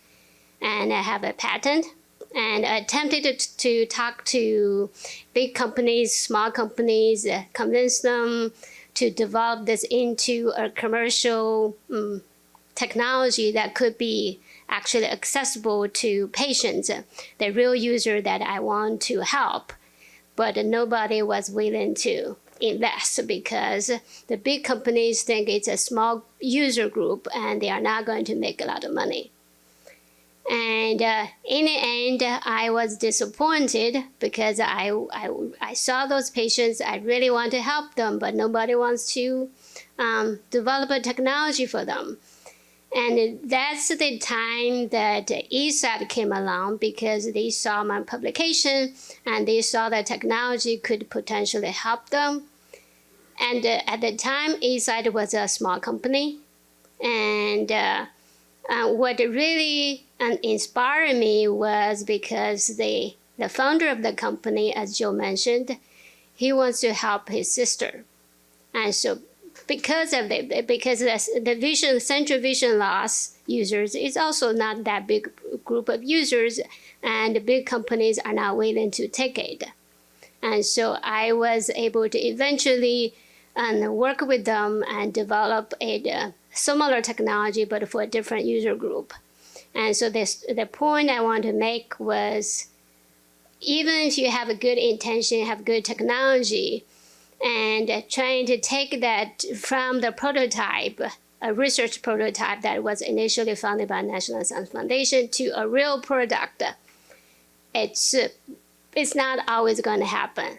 and I have a patent, and attempted to talk to big companies, small companies, convince them to develop this into a commercial technology that could be actually accessible to patients, the real user that I want to help. But nobody was willing to invest because the big companies think it's a small user group and they are not going to make a lot of money. And in the end, I was disappointed because I saw those patients. I really want to help them, but nobody wants to develop a technology for them. And that's the time that ESAT came along because they saw my publication and they saw that technology could potentially help them. And at the time, ESAT was a small company. And what really inspired me was because the founder of the company, as Joe mentioned, he wants to help his sister. And so because the vision, central vision loss users is also not that big group of users, and the big companies are not willing to take it. And so I was able to eventually work with them and develop a similar technology, but for a different user group. And so the point I want to make was, even if you have a good intention, have good technology, and trying to take that from the prototype, a research prototype that was initially funded by National Science Foundation, to a real product, it's not always going to happen.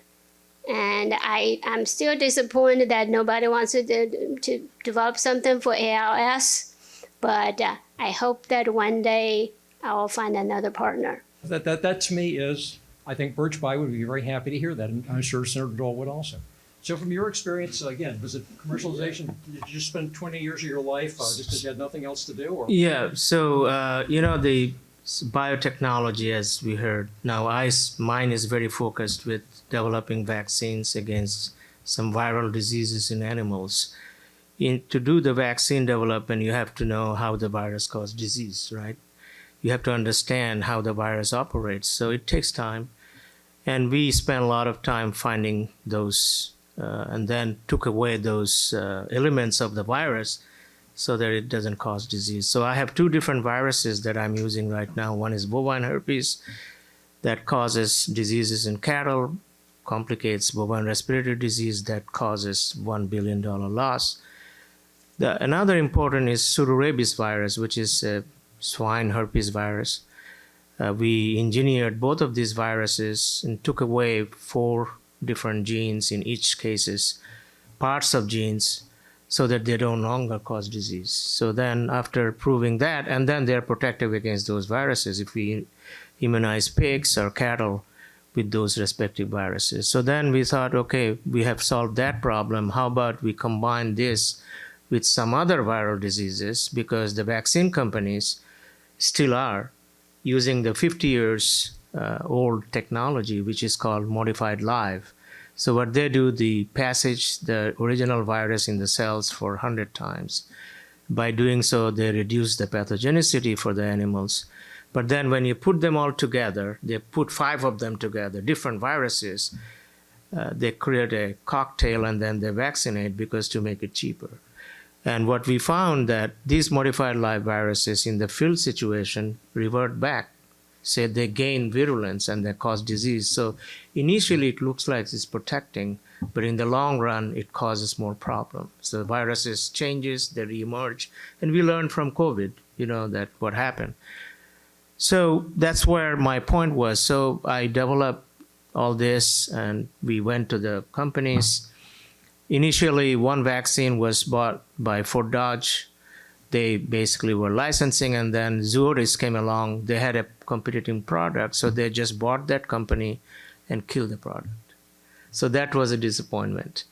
And I'm still disappointed that nobody wants to develop something for ALS, but I hope that one day I will find another partner. That to me is, I think Birch Bayh would be very happy to hear that, and I'm sure Senator Dole would also. So from your experience, again, was it commercialization? Did you spend 20 years of your life just because you had nothing else to do? Or? Yeah, so, the biotechnology, as we heard, now mine is very focused with developing vaccines against some viral diseases in animals. To do the vaccine development, you have to know how the virus causes disease, right? You have to understand how the virus operates. So it takes time. And we spent a lot of time finding those and then took away those elements of the virus so that it doesn't cause disease. So I have two different viruses that I'm using right now. One is bovine herpes that causes diseases in cattle, complicates bovine respiratory disease that causes $1 billion loss. Another important is pseudorabies virus, which is a swine herpes virus. We engineered both of these viruses and took away 4 different genes in each cases, parts of genes, so that they no longer cause disease. So then after proving that, and then they're protective against those viruses if we immunize pigs or cattle with those respective viruses. So then we thought, okay, we have solved that problem. How about we combine this with some other viral diseases, because the vaccine companies still are using the 50 years old technology, which is called modified live. So what they do, they passage the original virus in the cells for 100 times. By doing so, they reduce the pathogenicity for the animals. But then when you put them all together, they put 5 of them together, different viruses, they create a cocktail and then they vaccinate because to make it cheaper. And what we found that these modified live viruses in the field situation revert back, say they gain virulence and they cause disease. So initially it looks like it's protecting, but in the long run it causes more problems. So the viruses changes, they reemerge, and we learned from COVID, that what happened. So that's where my point was. So I developed all this and we went to the companies Initially, one vaccine was bought by Fort Dodge. They basically were licensing, and then Zoetis came along. They had a competing product, so they just bought that company and killed the product. So that was a disappointment.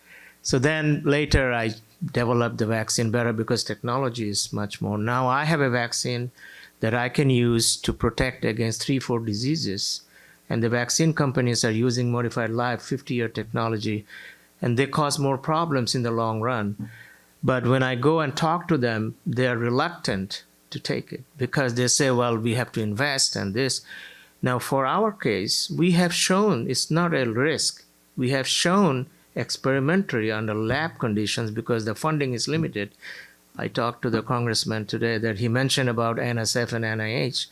So then later I developed the vaccine better because technology is much more. Now I have a vaccine that I can use to protect against 3-4 diseases. And the vaccine companies are using modified life 50-year technology, and they cause more problems in the long run. But when I go and talk to them, they're reluctant to take it because they say, well, we have to invest in this. Now, for our case, we have shown it's not a risk. We have shown experimentally under lab conditions because the funding is limited. I talked to the congressman today that he mentioned about NSF and NIH.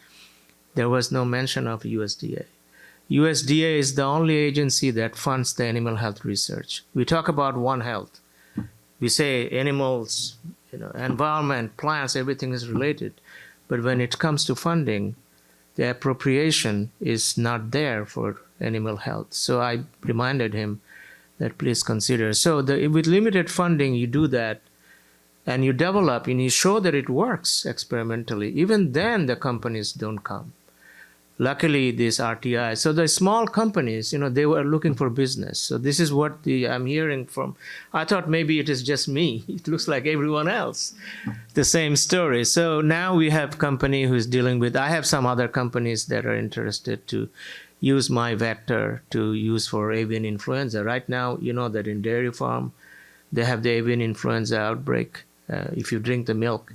There was no mention of USDA. USDA is the only agency that funds the animal health research. We talk about One Health. We say animals, environment, plants, everything is related. But when it comes to funding, the appropriation is not there for animal health. So I reminded him that please consider. So with limited funding, you do that, and you develop, and you show that it works experimentally. Even then, the companies don't come. Luckily, this RTI. So the small companies, they were looking for business. So this is what I'm hearing from. I thought maybe it is just me. It looks like everyone else. The same story. So now we have company who's dealing with. I have some other companies that are interested to use my vector to use for avian influenza. Right now, you know that in dairy farm, they have the avian influenza outbreak. If you drink the milk,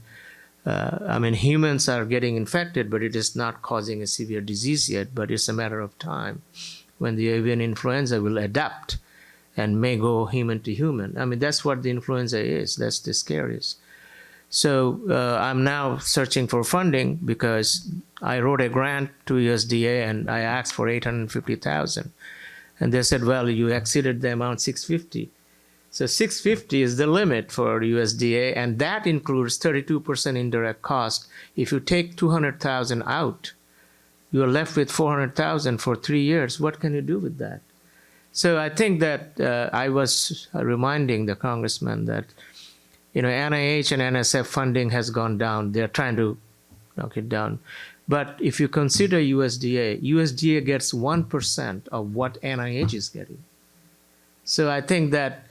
humans are getting infected, but it is not causing a severe disease yet, but it's a matter of time when the avian influenza will adapt and may go human to human. That's what the influenza is. That's the scariest. So I'm now searching for funding because I wrote a grant to USDA and I asked for $850,000. And they said, well, you exceeded the amount $650. So $650 is the limit for USDA, and that includes 32% indirect cost. If you take $200,000 out, you are left with $400,000 for 3 years. What can you do with that? So I think that I was reminding the congressman that NIH and NSF funding has gone down. They're trying to knock it down. But if you consider USDA gets 1% of what NIH is getting. So I think that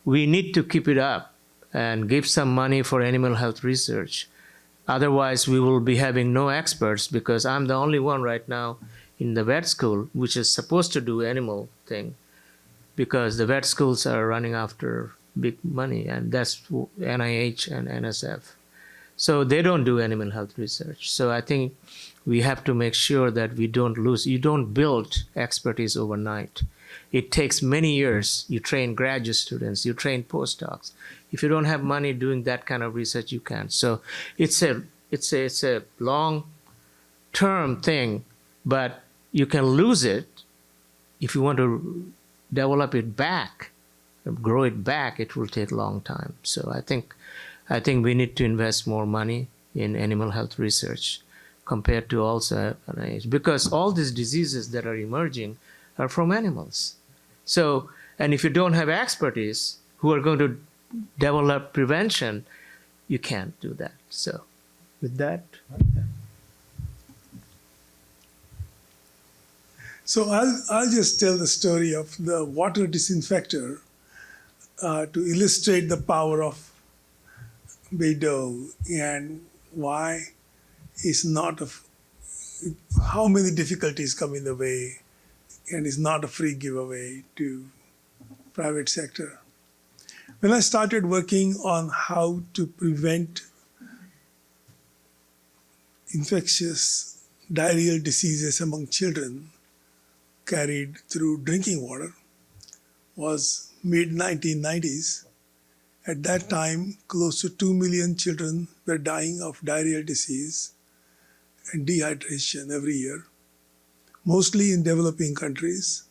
we need to keep it up and give some money for animal health research. Otherwise, we will be having no experts because I'm the only one right now in the vet school, which is supposed to do animal thing, because the vet schools are running after big money, and that's NIH and NSF. So they don't do animal health research. So I think we have to make sure that we don't lose. You don't build expertise overnight. It takes many years. You train graduate students, you train postdocs. If you don't have money doing that kind of research, you can't. So it's a long-term thing, but you can lose it if you want to develop it back, grow it back. It will take a long time. So I think we need to invest more money in animal health research compared to also NIH, because all these diseases that are emerging are from animals. So, and if you don't have expertise who are going to develop prevention, you can't do that. So, with that. So I'll just tell the story of the water disinfector to illustrate the power of Bayh-Dole and why it's not how many difficulties come in the way, and it's not a free giveaway to private sector. When I started working on how to prevent infectious diarrheal diseases among children carried through drinking water, was mid-1990s. At that time, close to 2 million children were dying of diarrheal disease and dehydration every year, mostly in developing countries,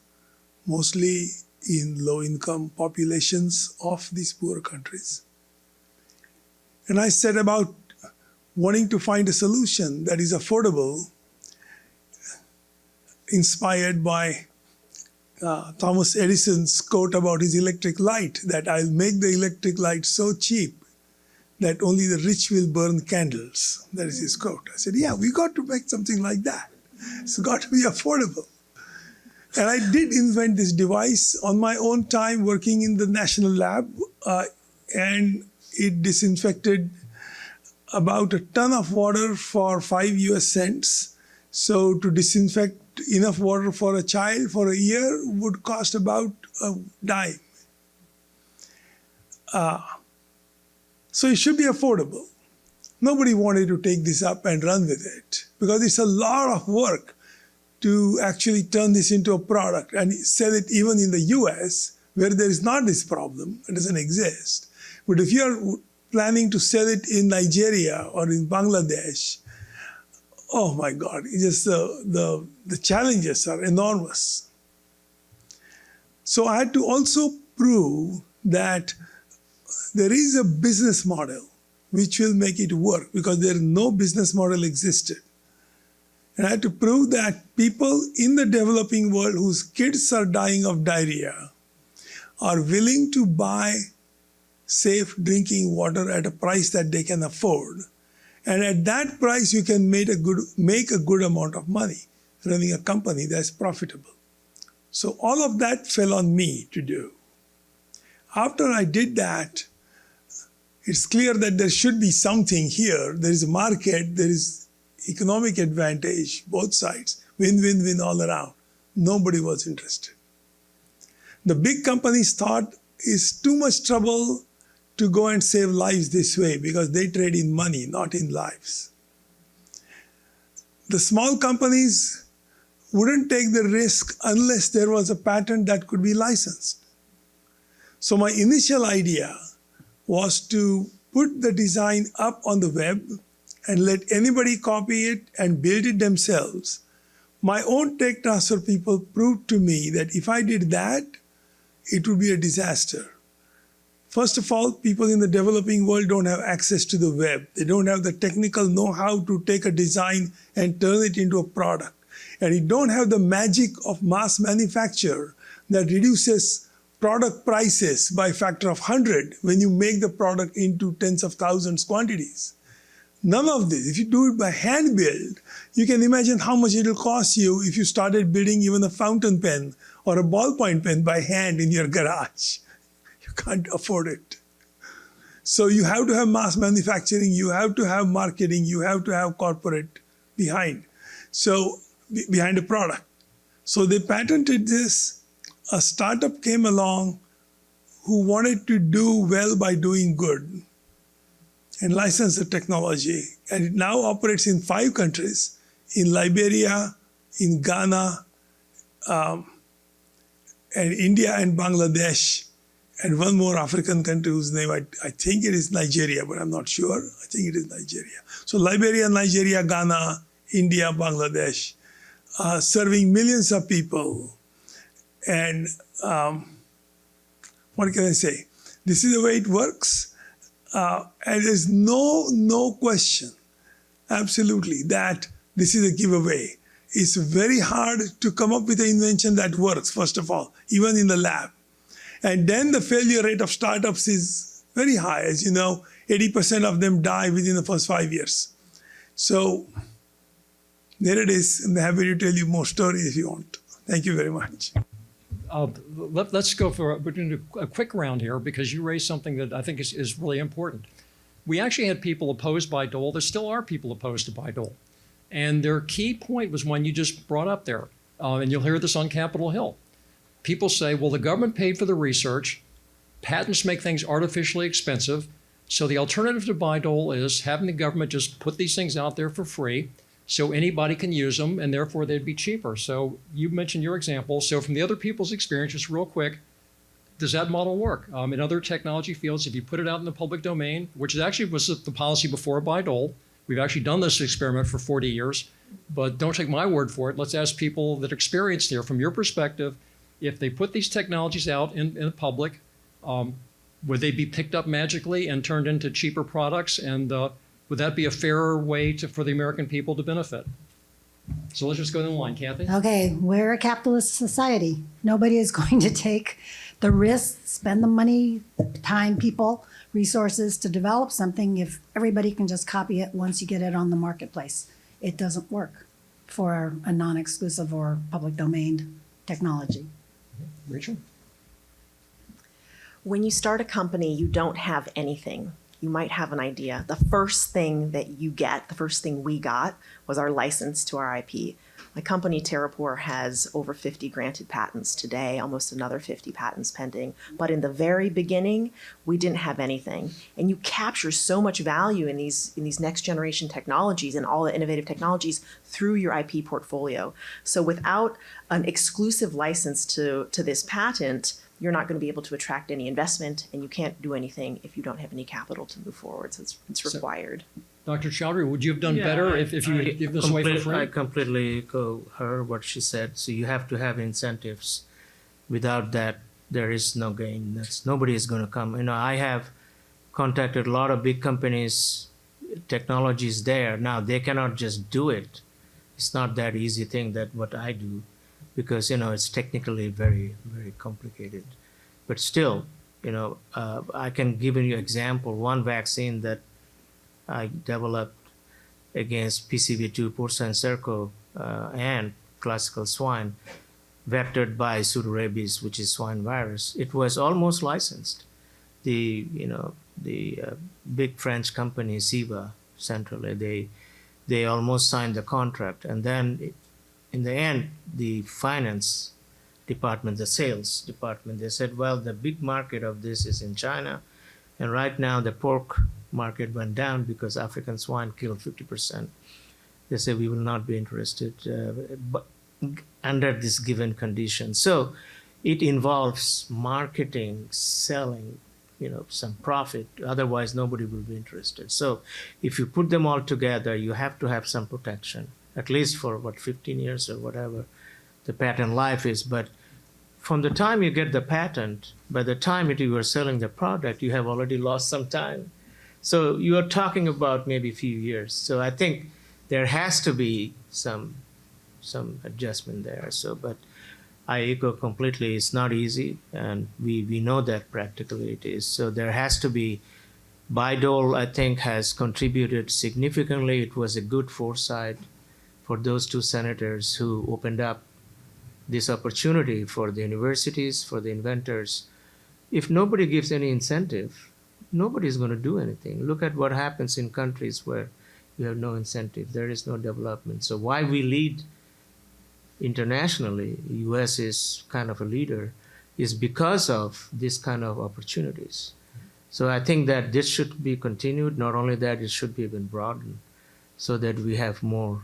mostly in low-income populations of these poor countries. And I set about wanting to find a solution that is affordable, inspired by Thomas Edison's quote about his electric light, that I'll make the electric light so cheap that only the rich will burn candles. That is his quote. I said, yeah, we got to make something like that. It's got to be affordable. And I did invent this device on my own time working in the national lab, and it disinfected about a ton of water for 5 US cents. So to disinfect enough water for a child for a year would cost about a dime. So it should be affordable. Nobody wanted to take this up and run with it because it's a lot of work to actually turn this into a product and sell it even in the US where there is not this problem. It doesn't exist. But if you're planning to sell it in Nigeria or in Bangladesh, oh my God, it's just the challenges are enormous. So I had to also prove that there is a business model which will make it work because there no business model existed. And I had to prove that people in the developing world whose kids are dying of diarrhea are willing to buy safe drinking water at a price that they can afford. And at that price, you can make a good amount of money running a company that's profitable. So all of that fell on me to do. After I did that, it's clear that there should be something here. There is a market, there is economic advantage, both sides, win-win-win all around. Nobody was interested. The big companies thought it's too much trouble to go and save lives this way because they trade in money, not in lives. The small companies wouldn't take the risk unless there was a patent that could be licensed. So my initial idea was to put the design up on the web and let anybody copy it and build it themselves. My own tech transfer people proved to me that if I did that, it would be a disaster. First of all, people in the developing world don't have access to the web. They don't have the technical know-how to take a design and turn it into a product. And you don't have the magic of mass manufacture that reduces product prices by a factor of 100 when you make the product into tens of thousands quantities. None of this. If you do it by hand build, you can imagine how much it will cost you if you started building even a fountain pen or a ballpoint pen by hand in your garage. You can't afford it. So you have to have mass manufacturing, you have to have marketing, you have to have corporate behind. So behind a product. So they patented this. A startup came along who wanted to do well by doing good and licensed the technology. And it now operates in 5 countries, in Liberia, in Ghana, and India and Bangladesh, and one more African country whose name I think it is Nigeria, but I'm not sure. I think it is Nigeria. So Liberia, Nigeria, Ghana, India, Bangladesh, serving millions of people. And what can I say? This is the way it works. And there's no question, absolutely, that this is a giveaway. It's very hard to come up with an invention that works, first of all, even in the lab. And then the failure rate of startups is very high. As you know, 80% of them die within the first 5 years. So there it is. I'm happy to tell you more stories if you want. Thank you very much. Let's go for a quick round here because you raised something that I think is really important. We actually had people opposed Bayh-Dole. There still are people opposed to Bayh-Dole. And their key point was one you just brought up there. And you'll hear this on Capitol Hill. People say, well, the government paid for the research. Patents make things artificially expensive. So the alternative to Bayh-Dole is having the government just put these things out there for free so anybody can use them, and therefore they'd be cheaper. So you mentioned your example. So from the other people's experience, just real quick, does that model work? In other technology fields, if you put it out in the public domain, which actually was the policy before Bayh-Dole, we've actually done this experiment for 40 years, but don't take my word for it. Let's ask people that experienced here, from your perspective, if they put these technologies out in the public, would they be picked up magically and turned into cheaper products? And would that be a fairer way for the American people to benefit? So let's just go in line, Kathy. Okay, we're a capitalist society. Nobody is going to take the risk, spend the money, time, people, resources to develop something if everybody can just copy it once you get it on the marketplace. It doesn't work for a non-exclusive or public domain technology. Rachel? When you start a company, you don't have anything. You might have an idea. The first thing that you get, the first thing we got, was our license to our IP. My company, Terrapore, has over 50 granted patents today, almost another 50 patents pending. But in the very beginning, we didn't have anything. And you capture so much value in these next generation technologies and all the innovative technologies through your IP portfolio. So without an exclusive license to this patent, you're not going to be able to attract any investment, and you can't do anything if you don't have any capital to move forward. So it's required. Dr. Chowdhury, would you have done better if you would give this away for free? I completely echo her, what she said. So you have to have incentives. Without that, there is no gain. Nobody is going to come. You know, I have contacted a lot of big companies, technologies there. Now, they cannot just do it. It's not that easy thing that what I do, because, you know, it's technically very, very complicated. But still, you know, I can give you an example. One vaccine that I developed against PCV2, porcine cerco, and classical swine, vectored by pseudorabies, which is swine virus. It was almost licensed. The big French company Civa centrally, they almost signed the contract, and then in the end, the finance department, the sales department, they said, well, the big market of this is in China, and right now the pork market went down because African swine killed 50%. They said, we will not be interested but under this given condition. So it involves marketing, selling, you know, some profit. Otherwise, nobody will be interested. So if you put them all together, you have to have some protection, at least for 15 years or whatever the patent life is. But from the time you get the patent, by the time you are selling the product, you have already lost some time. So you are talking about maybe a few years. So I think there has to be some adjustment there. So, but I echo completely. It's not easy, and we know that practically it is. So there has to be. Bayh-Dole, I think, has contributed significantly. It was a good foresight for those two senators who opened up this opportunity for the universities, for the inventors. If nobody gives any incentive, nobody's going to do anything. Look at what happens in countries where you have no incentive. There is no development. So why we lead internationally, US is kind of a leader, is because of this kind of opportunities. So I think that this should be continued. Not only that, it should be even broadened so that we have more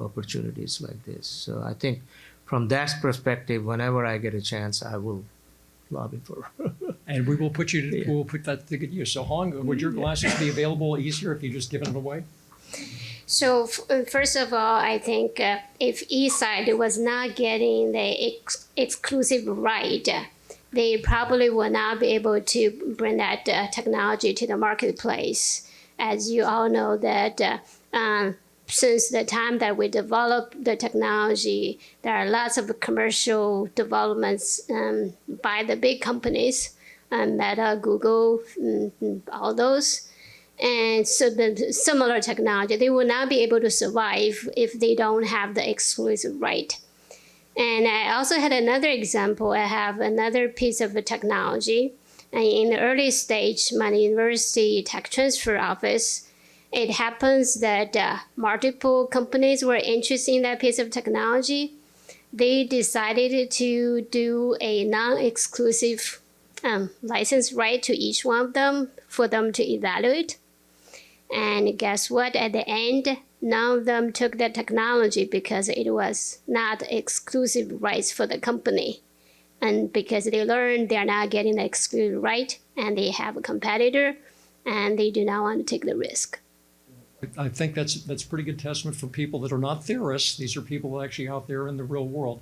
opportunities like this. So I think from that perspective, whenever I get a chance, I will lobby for. And we will put we'll put that to good use. So Hong, would your glasses be available easier if you just given it away? So first of all, I think if each side was not getting the exclusive right, they probably will not be able to bring that technology to the marketplace. As you all know that since the time that we developed the technology, there are lots of commercial developments by the big companies, Meta, Google, all those. And so the similar technology, they will not be able to survive if they don't have the exclusive right. And I also had another example. I have another piece of technology. And in the early stage, my university tech transfer office, it happens that multiple companies were interested in that piece of technology. They decided to do a non-exclusive license right to each one of them for them to evaluate. And guess what? At the end, none of them took that technology because it was not exclusive rights for the company. And because they learned they're not getting the exclusive right, and they have a competitor, and they do not want to take the risk. I think that's pretty good testament for people that are not theorists. These are people actually out there in the real world.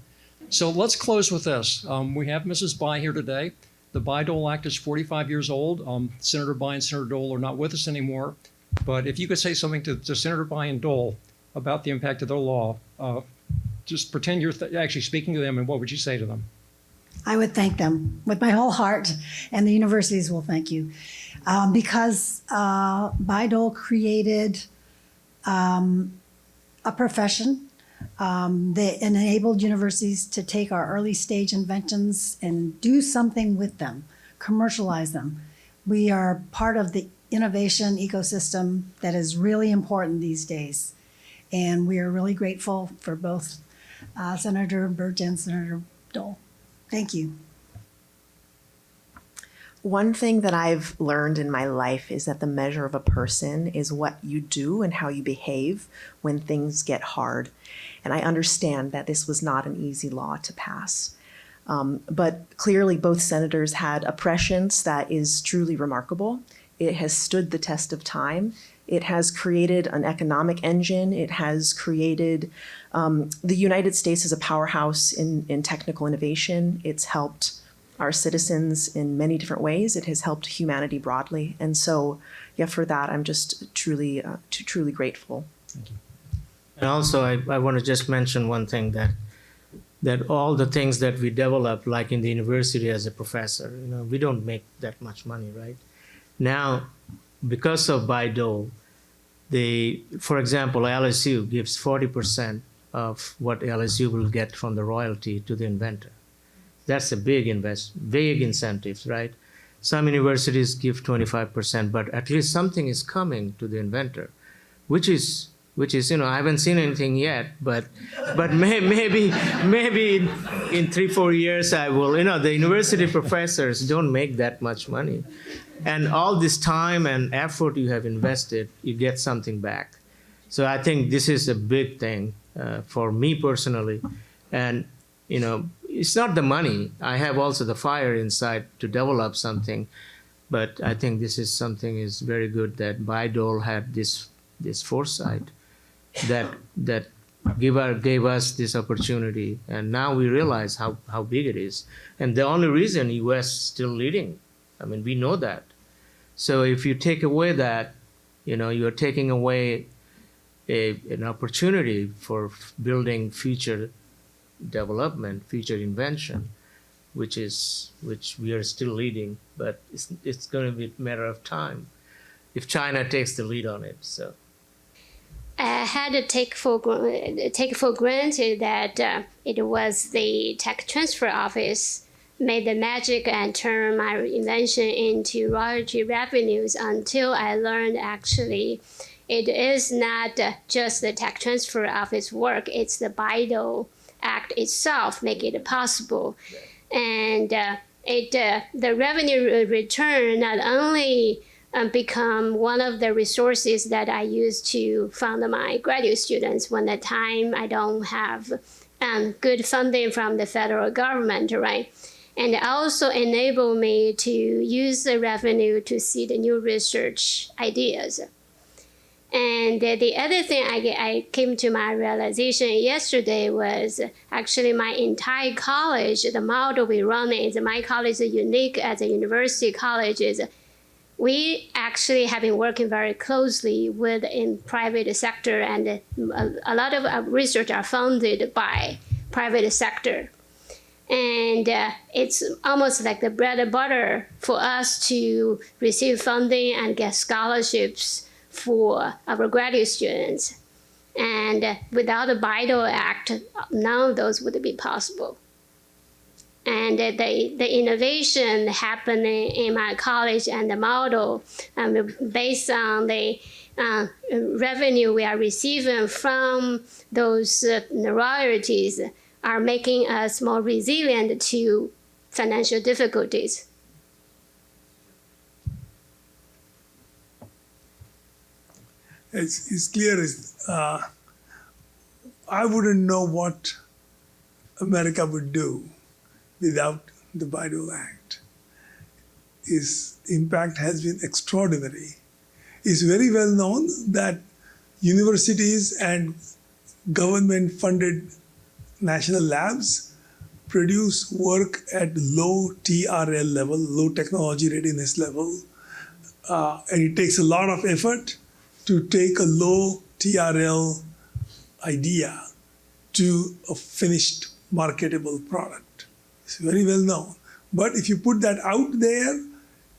So let's close with this. We have Mrs. Bayh here today. The Bayh-Dole Act is 45 years old. Senator Bayh and Senator Dole are not with us anymore. But if you could say something to Senator Bayh and Dole about the impact of their law, just pretend you're actually speaking to them, and what would you say to them? I would thank them with my whole heart, and the universities will thank you. Because Bayh-Dole created a profession that enabled universities to take our early stage inventions and do something with them, commercialize them. We are part of the innovation ecosystem that is really important these days. And we are really grateful for both Senator Burge and Senator Dole. Thank you. One thing that I've learned in my life is that the measure of a person is what you do and how you behave when things get hard. And I understand that this was not an easy law to pass. But clearly both senators had a prescience that is truly remarkable. It has stood the test of time. It has created an economic engine. It has created, the United States is a powerhouse in technical innovation. It's helped our citizens in many different ways. It has helped humanity broadly. And so, yeah, for that, I'm just truly grateful. Thank you. And also, I want to just mention one thing, that all the things that we develop, like in the university as a professor, we don't make that much money, right? Now, because of Bayh-Dole, for example, LSU gives 40% of what LSU will get from the royalty to the inventor. That's a big incentives, right? Some universities give 25%, but at least something is coming to the inventor, which is I haven't seen anything yet, but maybe in 3-4 years I will. The university professors don't make that much money, and all this time and effort you have invested, you get something back. So I think this is a big thing for me personally, and it's not the money. I have also the fire inside to develop something, but I think this is something is very good that Bayh-Dole had this foresight that gave us this opportunity, and now we realize how big it is. And the only reason U.S. is still leading, we know that. So if you take away that, you're taking away an opportunity for building future development, future invention, which we are still leading, but it's going to be a matter of time if China takes the lead on it. So I had to take for granted that it was the Tech Transfer Office made the magic and turned my invention into royalty revenues until I learned actually it is not just the Tech Transfer Office work, it's the Bayh-Dole Act itself make it possible. And the revenue return not only become one of the resources that I use to fund my graduate students when the time I don't have good funding from the federal government, right? And it also enable me to use the revenue to seed new research ideas. And the other thing I came to my realization yesterday was actually my entire college, the model we run is my college is unique as a university college is we actually have been working very closely with in private sector, and a lot of research are funded by private sector. And it's almost like the bread and butter for us to receive funding and get scholarships for our graduate students. And without the Bayh-Dole Act, none of those would be possible. And the innovation happening in my college and the model based on the revenue we are receiving from those royalties are making us more resilient to financial difficulties. It's clear. I wouldn't know what America would do without the Bayh-Dole Act. Its impact has been extraordinary. It's very well known that universities and government-funded national labs produce work at low TRL level, low technology readiness level, and it takes a lot of effort to take a low TRL idea to a finished marketable product. It's very well known. But if you put that out there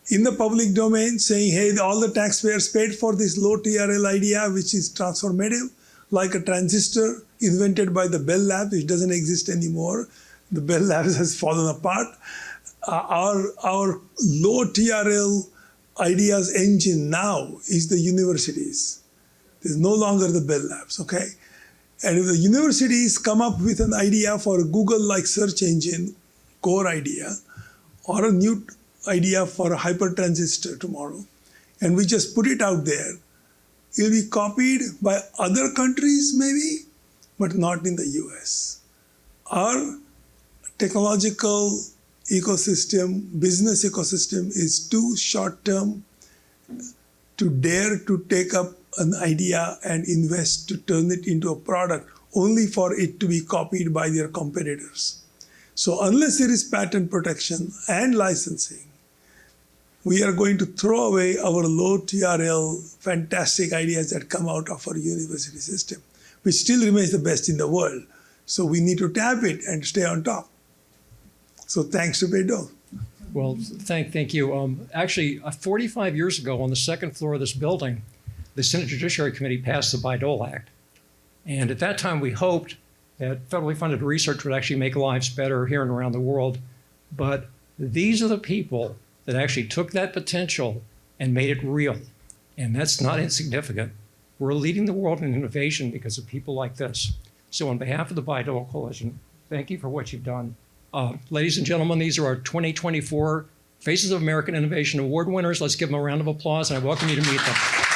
in the public domain saying, hey, all the taxpayers paid for this low TRL idea, which is transformative, like a transistor invented by the Bell Labs, which doesn't exist anymore. The Bell Labs has fallen apart. Our low TRL ideas engine now is the universities. There's no longer the Bell Labs, okay? And if the universities come up with an idea for a Google-like search engine, core idea, or a new idea for a hypertransistor tomorrow, and we just put it out there, it'll be copied by other countries maybe, but not in the US. Our technological ecosystem, business ecosystem is too short-term to dare to take up an idea and invest to turn it into a product only for it to be copied by their competitors. So unless there is patent protection and licensing, we are going to throw away our low TRL fantastic ideas that come out of our university system, which still remains the best in the world. So we need to tap it and stay on top. So thanks to Bayh-Dole. Well, thank you. Actually, 45 years ago on the second floor of this building, the Senate Judiciary Committee passed the Bayh-Dole Act. And at that time, we hoped that federally funded research would actually make lives better here and around the world. But these are the people that actually took that potential and made it real. And that's not insignificant. We're leading the world in innovation because of people like this. So on behalf of the Bayh-Dole Coalition, thank you for what you've done. Ladies and gentlemen, these are our 2024 Faces of American Innovation Award winners. Let's give them a round of applause, and I welcome you to meet them.